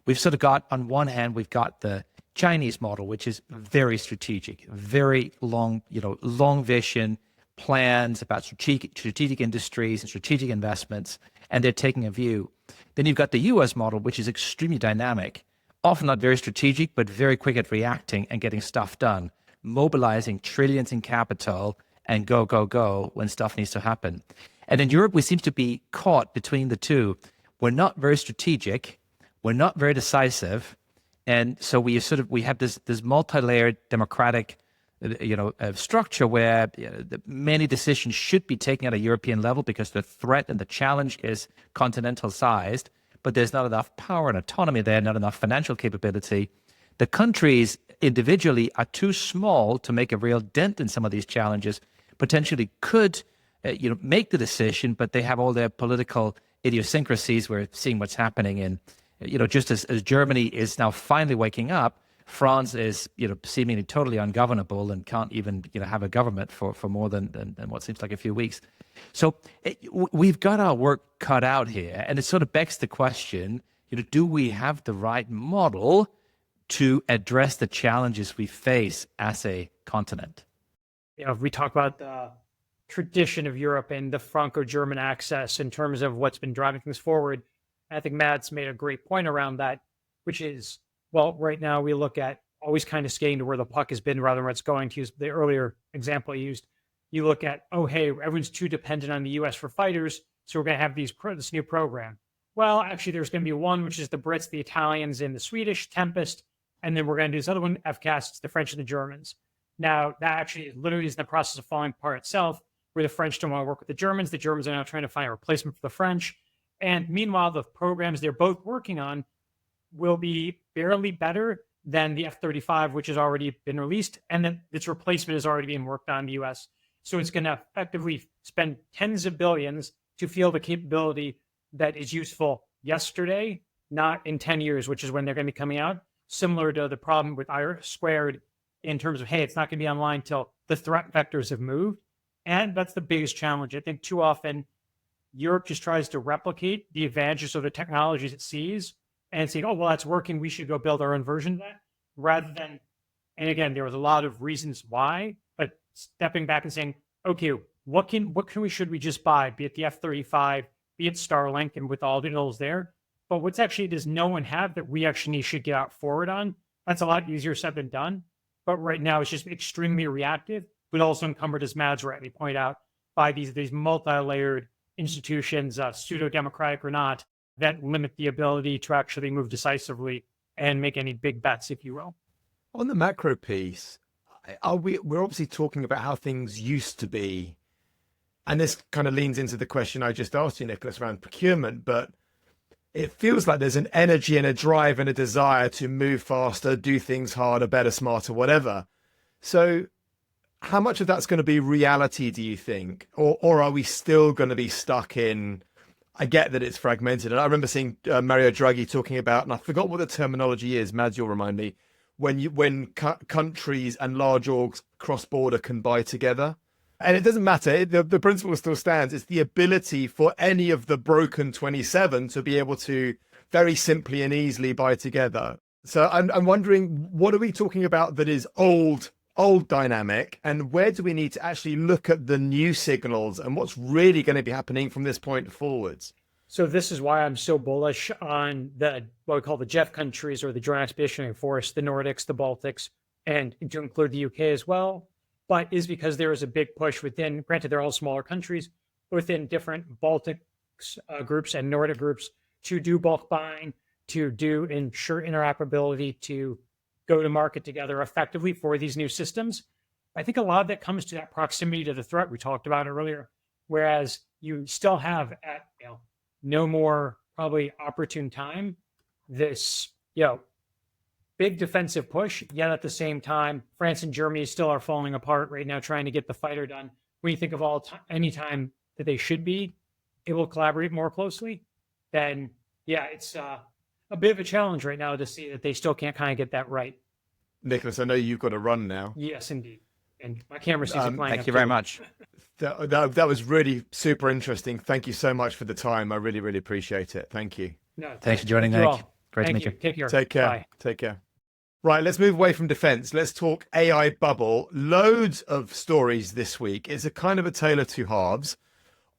We've sort of got, on one hand, we've got the Chinese model, which is very strategic, very long, long vision, plans about strategic industries and strategic investments, and they're taking a view. Then you've got the US model, which is extremely dynamic, often not very strategic, but very quick at reacting and getting stuff done, mobilizing trillions in capital and go when stuff needs to happen. And in Europe, we seem to be caught between the two. We're not very strategic. We're not very decisive. And so we have this multi-layered democratic structure where many decisions should be taken at a European level because the threat and the challenge is continental sized, but there's not enough power and autonomy there, not enough financial capability. The countries individually are too small to make a real dent in some of these challenges, potentially could make the decision, but they have all their political idiosyncrasies. We're seeing what's happening in, just as Germany is now finally waking up, France is, seemingly totally ungovernable and can't even, have a government for more than what seems like a few weeks. So we've got our work cut out here, and it sort of begs the question, do we have the right model to address the challenges we face as a continent? If we talk about the tradition of Europe and the Franco-German axis in terms of what's been driving things forward, I think Mads made a great point around that, which is, well, right now we look at always kind of skating to where the puck has been rather than where it's going. To use the earlier example I used, you look at, hey, everyone's too dependent on the US for fighters, so we're going to have this new program. Well, actually, there's going to be one, which is the Brits, the Italians, and the Swedish, Tempest, and then we're going to do this other one, FCAS, it's the French and the Germans. Now, that actually literally is in the process of falling apart itself, where the French don't want to work with the Germans are now trying to find a replacement for the French. And meanwhile, the programs they're both working on will be barely better than the F-35, which has already been released, and then its replacement is already being worked on in the US. So it's going to effectively spend tens of billions to field a capability that is useful yesterday, not in 10 years, which is when they're going to be coming out, similar to the problem with IRIS² in terms of, hey, it's not going to be online till the threat vectors have moved. And that's the biggest challenge. I think too often Europe just tries to replicate the advantages of the technologies it sees and saying, well, that's working, we should go build our own version of that, rather than, and again, there was a lot of reasons why, but stepping back and saying, okay, should we just buy, be it the F-35, be it Starlink, and with all the details there, But what's actually does no one have that we actually should get out forward on? That's a lot easier said than done. But right now it's just extremely reactive, but also encumbered, as Mads rightly point out, by these multi-layered institutions, pseudo-democratic or not, that limit the ability to actually move decisively and make any big bets, if you will. On the macro piece, we're obviously talking about how things used to be. And this kind of leans into the question I just asked you, Nicholas, around procurement. But it feels like there's an energy and a drive and a desire to move faster, do things harder, better, smarter, whatever. So how much of that's going to be reality, do you think? Or are we still going to be stuck in, I get that it's fragmented. And I remember seeing Mario Draghi talking about, and I forgot what the terminology is, Mads, you'll remind me, when countries and large orgs cross-border can buy together. And it doesn't matter, the principle still stands. It's the ability for any of the broken 27 to be able to very simply and easily buy together. So I'm wondering, what are we talking about that is old dynamic, and where do we need to actually look at the new signals and what's really going to be happening from this point forwards? So this is why I'm so bullish on what we call the JEF countries, or the Joint Expeditionary Force, the Nordics, the Baltics, and to include the UK as well. But is because there is a big push within, granted they're all smaller countries, within different Baltic groups and Nordic groups to do bulk buying, to ensure interoperability, to go to market together effectively for these new systems. I think a lot of that comes to that proximity to the threat we talked about earlier, whereas you still have at no more probably opportune time this big defensive push, yet at the same time France and Germany still are falling apart right now trying to get the fighter done. When you think of any time that they should be able to collaborate more closely, then it's a bit of a challenge right now to see that they still can't kind of get that right. Nicholas, I know you've got to run now. Yes, indeed. And my camera sees it playing. Thank you very much. That was really super interesting. Thank you so much for the time. I really, really appreciate it. Thank you. No, Thanks for joining, Nick. Great to meet you. Take care. Take care. Bye. Take care. Right, let's move away from defense. Let's talk AI bubble. Loads of stories this week. It's a kind of a tale of two halves.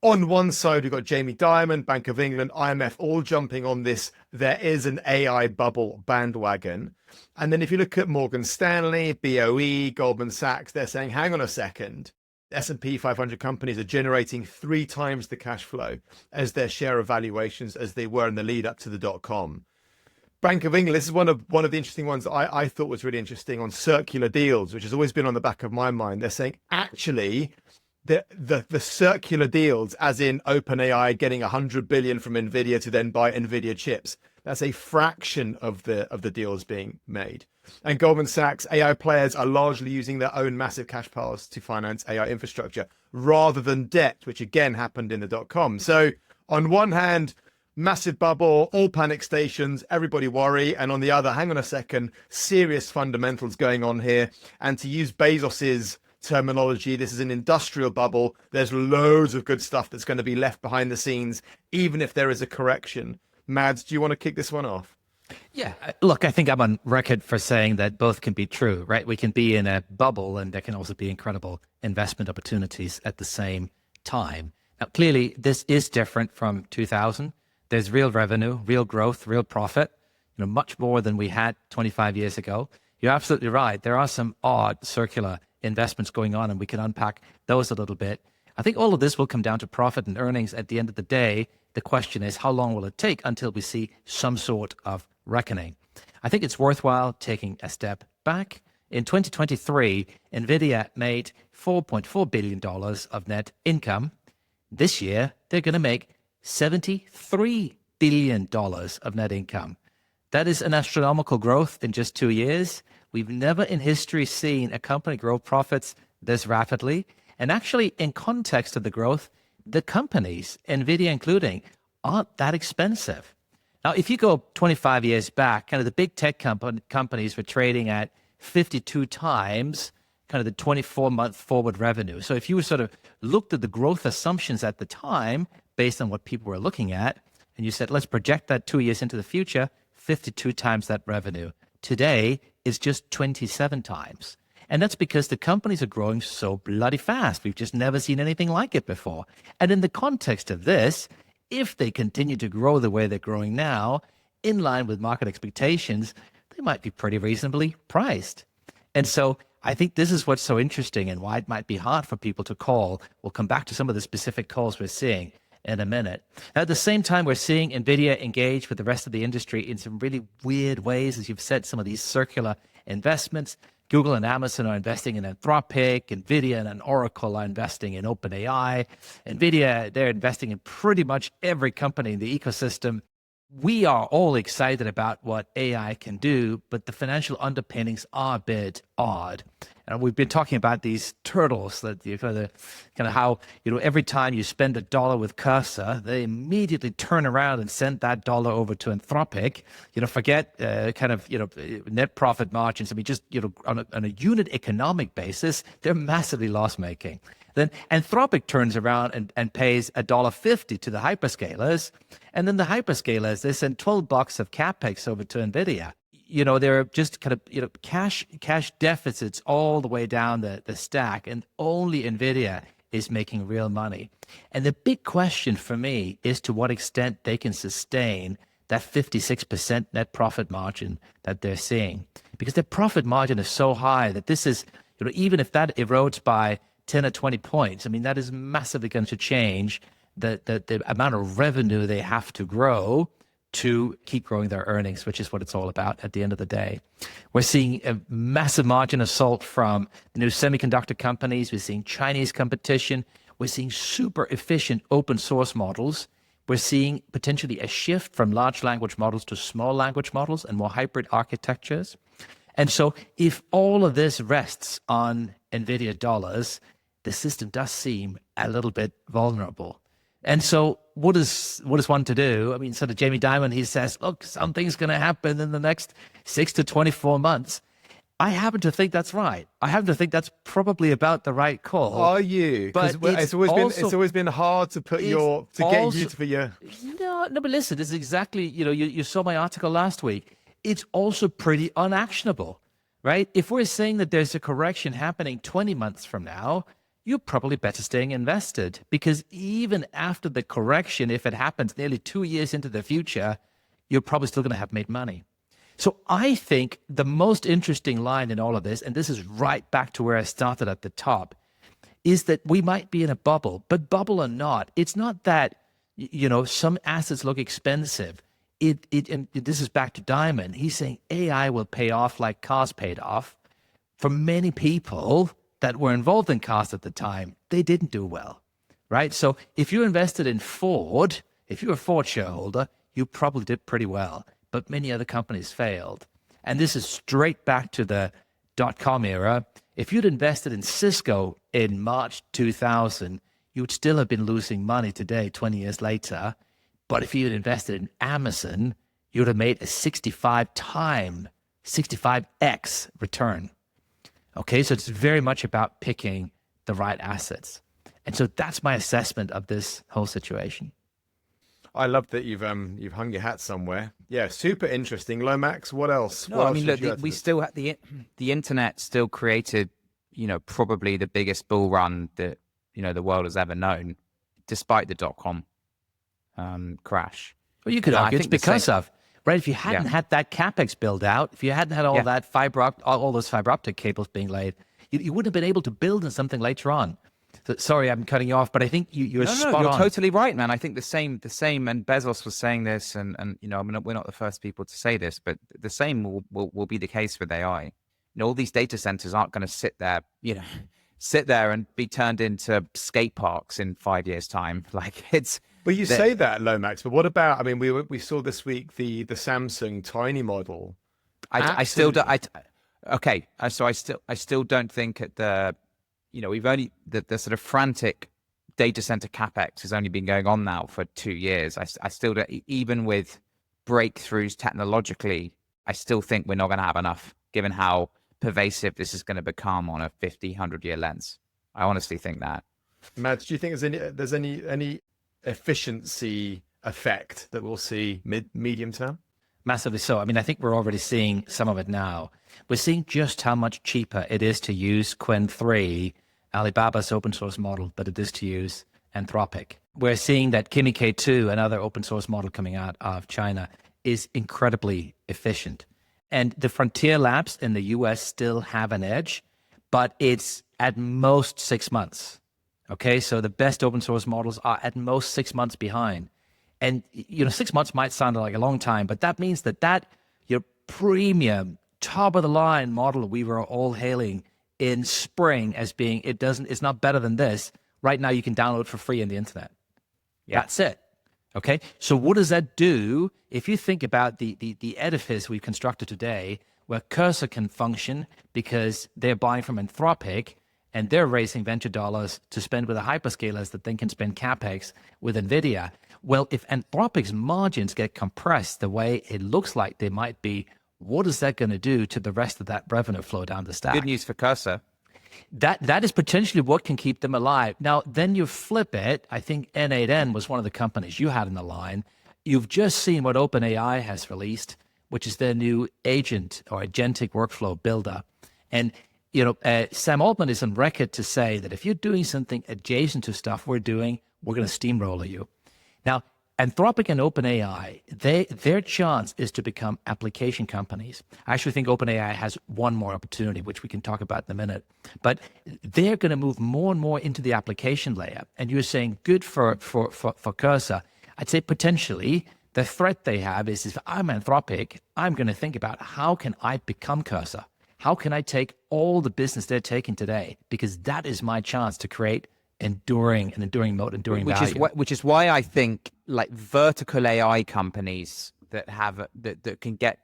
On one side, we've got Jamie Dimon, Bank of England, IMF, all jumping on this. There is an AI bubble bandwagon. And then if you look at Morgan Stanley, BOE, Goldman Sachs, they're saying, hang on a second. S&P 500 companies are generating 3 times the cash flow as their share of valuations as they were in the lead up to the .com. Bank of England, this is one of the interesting ones that I thought was really interesting on circular deals, which has always been on the back of my mind. They're saying, actually, the circular deals, as in OpenAI getting 100 billion from NVIDIA to then buy NVIDIA chips, that's a fraction of the deals being made. And Goldman Sachs, AI players are largely using their own massive cash piles to finance AI infrastructure rather than debt, which again happened in the .com. So on one hand, massive bubble, all panic stations, everybody worry. And on the other, hang on a second, serious fundamentals going on here. And to use Bezos's terminology, this is an industrial bubble. There's loads of good stuff that's going to be left behind the scenes, even if there is a correction. Mads, do you want to kick this one off? Yeah, look, I think I'm on record for saying that both can be true, right? We can be in a bubble and there can also be incredible investment opportunities at the same time. Now, clearly, this is different from 2000. There's real revenue, real growth, real profit, much more than we had 25 years ago. You're absolutely right. There are some odd circular investments going on, and we can unpack those a little bit. I think all of this will come down to profit and earnings at the end of the day. The question is, how long will it take until we see some sort of reckoning? I think it's worthwhile taking a step back. In 2023, NVIDIA made $4.4 billion of net income. This year, they're going to make $73 billion of net income. That is an astronomical growth in just 2 years. We've never in history seen a company grow profits this rapidly. And actually, in context of the growth, the companies, NVIDIA including, aren't that expensive. Now, if you go 25 years back, kind of the big tech companies were trading at 52 times kind of the 24-month forward revenue. So if you sort of looked at the growth assumptions at the time, based on what people were looking at, and you said, let's project that 2 years into the future, 52 times that revenue. Today is just 27 times. And that's because the companies are growing so bloody fast. We've just never seen anything like it before. And in the context of this, if they continue to grow the way they're growing now, in line with market expectations, they might be pretty reasonably priced. And so I think this is what's so interesting and why it might be hard for people to call. We'll come back to some of the specific calls we're seeing in a minute. Now, at the same time, we're seeing NVIDIA engage with the rest of the industry in some really weird ways, as you've said, some of these circular investments. Google and Amazon are investing in Anthropic, NVIDIA and Oracle are investing in OpenAI. NVIDIA, they're investing in pretty much every company in the ecosystem. We are all excited about what AI can do, but the financial underpinnings are a bit odd. And we've been talking about these turtles that you kind of how, every time you spend $1 with Cursor, they immediately turn around and send that dollar over to Anthropic. Forget net profit margins. I mean, just, on a unit economic basis, they're massively loss making. Then Anthropic turns around and pays $1.50 to the hyperscalers. And then the hyperscalers, they send $12 of CapEx over to NVIDIA. They're just kind of, cash deficits all the way down the stack, and only NVIDIA is making real money. And the big question for me is to what extent they can sustain that 56% net profit margin that they're seeing. Because their profit margin is so high that this is, even if that erodes by 10 or 20 points, I mean, that is massively going to change the amount of revenue they have to grow to keep growing their earnings, which is what it's all about at the end of the day. We're seeing a massive margin assault from the new semiconductor companies. We're seeing Chinese competition. We're seeing super efficient open source models. We're seeing potentially a shift from large language models to small language models and more hybrid architectures. And so if all of this rests on NVIDIA dollars, the system does seem a little bit vulnerable. And so what is one to do? I mean, sort of Jamie Dimon, he says, look, something's going to happen in the next 6 to 24 months. I happen to think that's right. I happen to think that's probably about the right call. Are you? But it's always been hard to put your No, but listen, this is exactly, you saw my article last week. It's also pretty unactionable, right? If we're saying that there's a correction happening 20 months from now, you're probably better staying invested, because even after the correction, if it happens nearly 2 years into the future, you're probably still going to have made money. So I think the most interesting line in all of this, and this is right back to where I started at the top, is that we might be in a bubble. But bubble or not, it's not that, some assets look expensive. And this is back to Dimon. He's saying AI will pay off like cars paid off. For many people that were involved in cars at the time, they didn't do well, right? So if you invested in Ford, if you're a Ford shareholder, you probably did pretty well, but many other companies failed. And this is straight back to the .com era. If you'd invested in Cisco in March 2000, you would still have been losing money today, 20 years later. But if you'd invested in Amazon, you would have made a 65x return. Okay, so it's very much about picking the right assets. And so that's my assessment of this whole situation. I love that you've hung your hat somewhere. Yeah, super interesting. Lomax, what else? No, I mean, look, we still had the internet still created, probably the biggest bull run that, the world has ever known, despite the .com crash. Well, you could argue it's because of, right? If you hadn't had that CapEx build out, if you hadn't had all that all those fiber optic cables being laid, you wouldn't have been able to build on something later on. So, sorry, I'm cutting you off, but I think you're spot on. You're totally right, man. I think the same, and Bezos was saying this, and we're not the first people to say this, but the same will be the case with AI. All these data centers aren't going to sit there and be turned into skate parks in 5 years' time. Like it's. Well, you say that, Lomax, but what about? I mean, we saw this week the Samsung Tiny model. I still don't think at the. We've only the sort of frantic data center capex has only been going on now for 2 years. I still don't, even with breakthroughs technologically, I still think we're not going to have enough, given how pervasive this is going to become on a 50, 100-year lens. I honestly think that. Mads, do you think there's any efficiency effect that we'll see medium term? Massively so. I mean, I think we're already seeing some of it now. We're seeing just how much cheaper it is to use Qwen 3, Alibaba's open source model, than it is to use Anthropic. We're seeing that Kimi K2, another open source model coming out of China, is incredibly efficient. And the frontier labs in the US still have an edge, but it's at most 6 months. Okay, so the best open source models are at most 6 months behind. And 6 months might sound like a long time, but that means that your premium, top of the line model we were all hailing in spring as being it's not better than this. Right now you can download for free on the internet. Yeah. That's it. Okay. So what does that do if you think about the edifice we've constructed today, where Cursor can function because they're buying from Anthropic and they're raising venture dollars to spend with the hyperscalers that then can spend capex with NVIDIA. Well, if Anthropic's margins get compressed the way it looks like they might be, what is that going to do to the rest of that revenue flow down the stack? Good news for Cursor. That is potentially what can keep them alive. Now, then you flip it. I think N8N was one of the companies you had in the line. You've just seen what OpenAI has released, which is their new agent or agentic workflow builder. And Sam Altman is on record to say that if you're doing something adjacent to stuff we're doing, we're going to steamroller you. Now, Anthropic and OpenAI, their chance is to become application companies. I actually think OpenAI has one more opportunity, which we can talk about in a minute. But they're going to move more and more into the application layer. And you're saying good for Cursor. I'd say potentially the threat they have is if I'm Anthropic, I'm going to think about how can I become Cursor? How can I take all the business they're taking today? Because that is my chance to create enduring moat, enduring value. Which is why I think like vertical AI companies that have that can get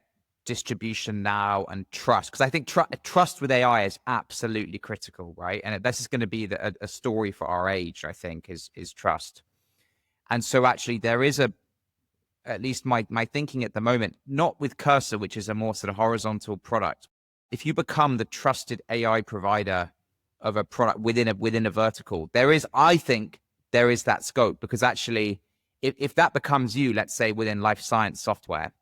distribution now and trust, because I think trust with AI is absolutely critical, right? And this is going to be a story for our age, I think, is trust. And so actually there is at least my thinking at the moment, not with Cursor, which is a more sort of horizontal product. If you become the trusted AI provider of a product within a vertical, I think there is that scope, because actually if that becomes you, let's say within life science software,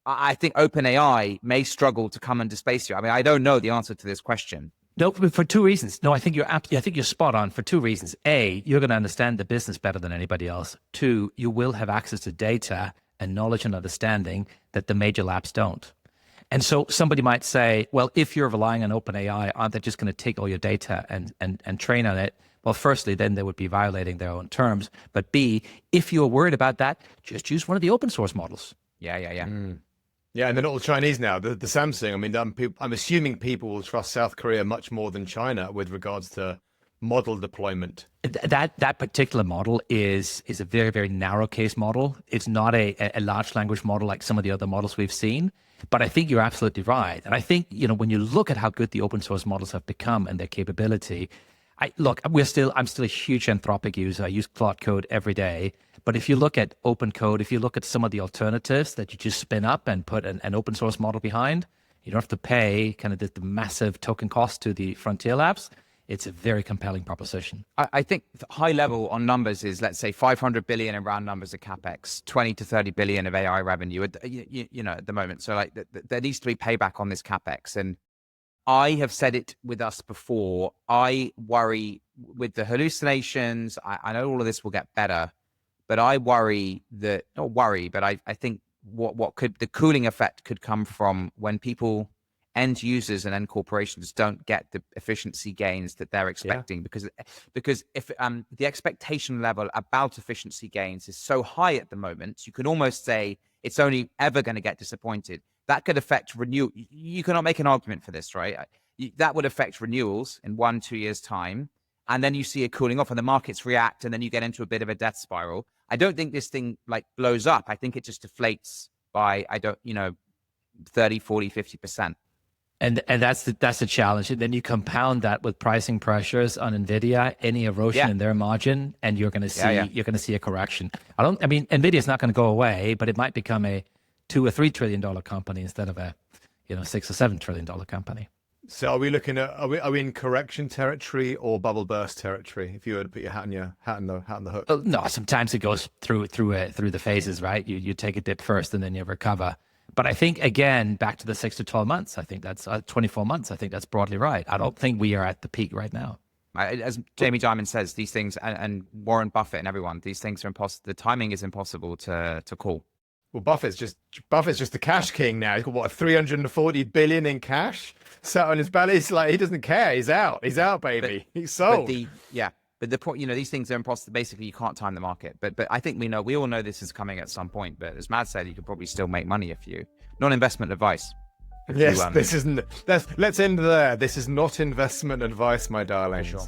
I think OpenAI may struggle to come and displace you. I mean, I don't know the answer to this question. No, for two reasons. No, I think you're spot on for two reasons. A, you're going to understand the business better than anybody else. Two, you will have access to data and knowledge and understanding that the major labs don't. And so somebody might say, well, if you're relying on OpenAI, aren't they just going to take all your data and train on it? Well, firstly, then they would be violating their own terms. But B, if you're worried about that, just use one of the open source models. Yeah. Yeah, and they're not all Chinese now. The Samsung, I mean, I'm assuming people will trust South Korea much more than China with regards to model deployment. That particular model is a very, very narrow case model. It's not a large language model like some of the other models we've seen. But I think you're absolutely right. And I think, when you look at how good the open source models have become and their capability, I'm still a huge Anthropic user. I use Claude Code every day. But if you look at open code, if you look at some of the alternatives that you just spin up and put an open source model behind, you don't have to pay kind of the massive token cost to the frontier labs. It's a very compelling proposition. I think high level on numbers is, let's say, 500 billion in round numbers of capex, 20 to 30 billion of AI revenue at the moment. So like there needs to be payback on this capex. And I have said it with us before. I worry with the hallucinations. I know all of this will get better, but I worry that, not worry, but I think what could the cooling effect could come from when people, end users and end corporations, don't get the efficiency gains that they're expecting. Because if the expectation level about efficiency gains is so high at the moment, you can almost say it's only ever going to get disappointed. That could affect renewal. You cannot make an argument for this, right? That would affect renewals in 1-2 years time. And then you see a cooling off and the markets react, and then you get into a bit of a death spiral. I don't think this thing like blows up. I think it just deflates by, 30, 40, 50%. And that's the challenge. And then you compound that with pricing pressures on NVIDIA, any erosion in their margin, and you're going to see a correction. NVIDIA is not going to go away, but it might become a $2 or $3 trillion company instead of a $6 or $7 trillion company. So are we looking at are we in correction territory or bubble burst territory? If you were to put your hat in the hook. No, sometimes it goes through the phases, right? You take a dip first and then you recover. But I think, again, back to the 6 to 12 months, I think that's 24 months. I think that's broadly right. I don't think we are at the peak right now. As Jamie Dimon says, these things, and Warren Buffett and everyone, these things are impossible. The timing is impossible to call. Well, Buffett's just the cash king now. He's got what, 340 billion in cash sat on his belly. It's like he doesn't care. He's out, baby. He's sold. But the point, these things are impossible. Basically, you can't time the market. But I think we all know this is coming at some point. But as Matt said, you could probably still make money if you non-investment advice. Yes, this isn't. Let's end there. This is not investment advice, my darlings. Sure.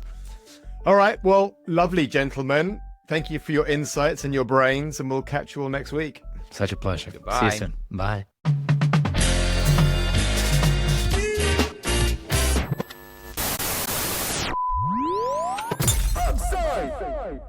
All right. Well, lovely, gentlemen. Thank you for your insights and your brains, and we'll catch you all next week. Such a pleasure. Goodbye. See you soon. Bye. Upside.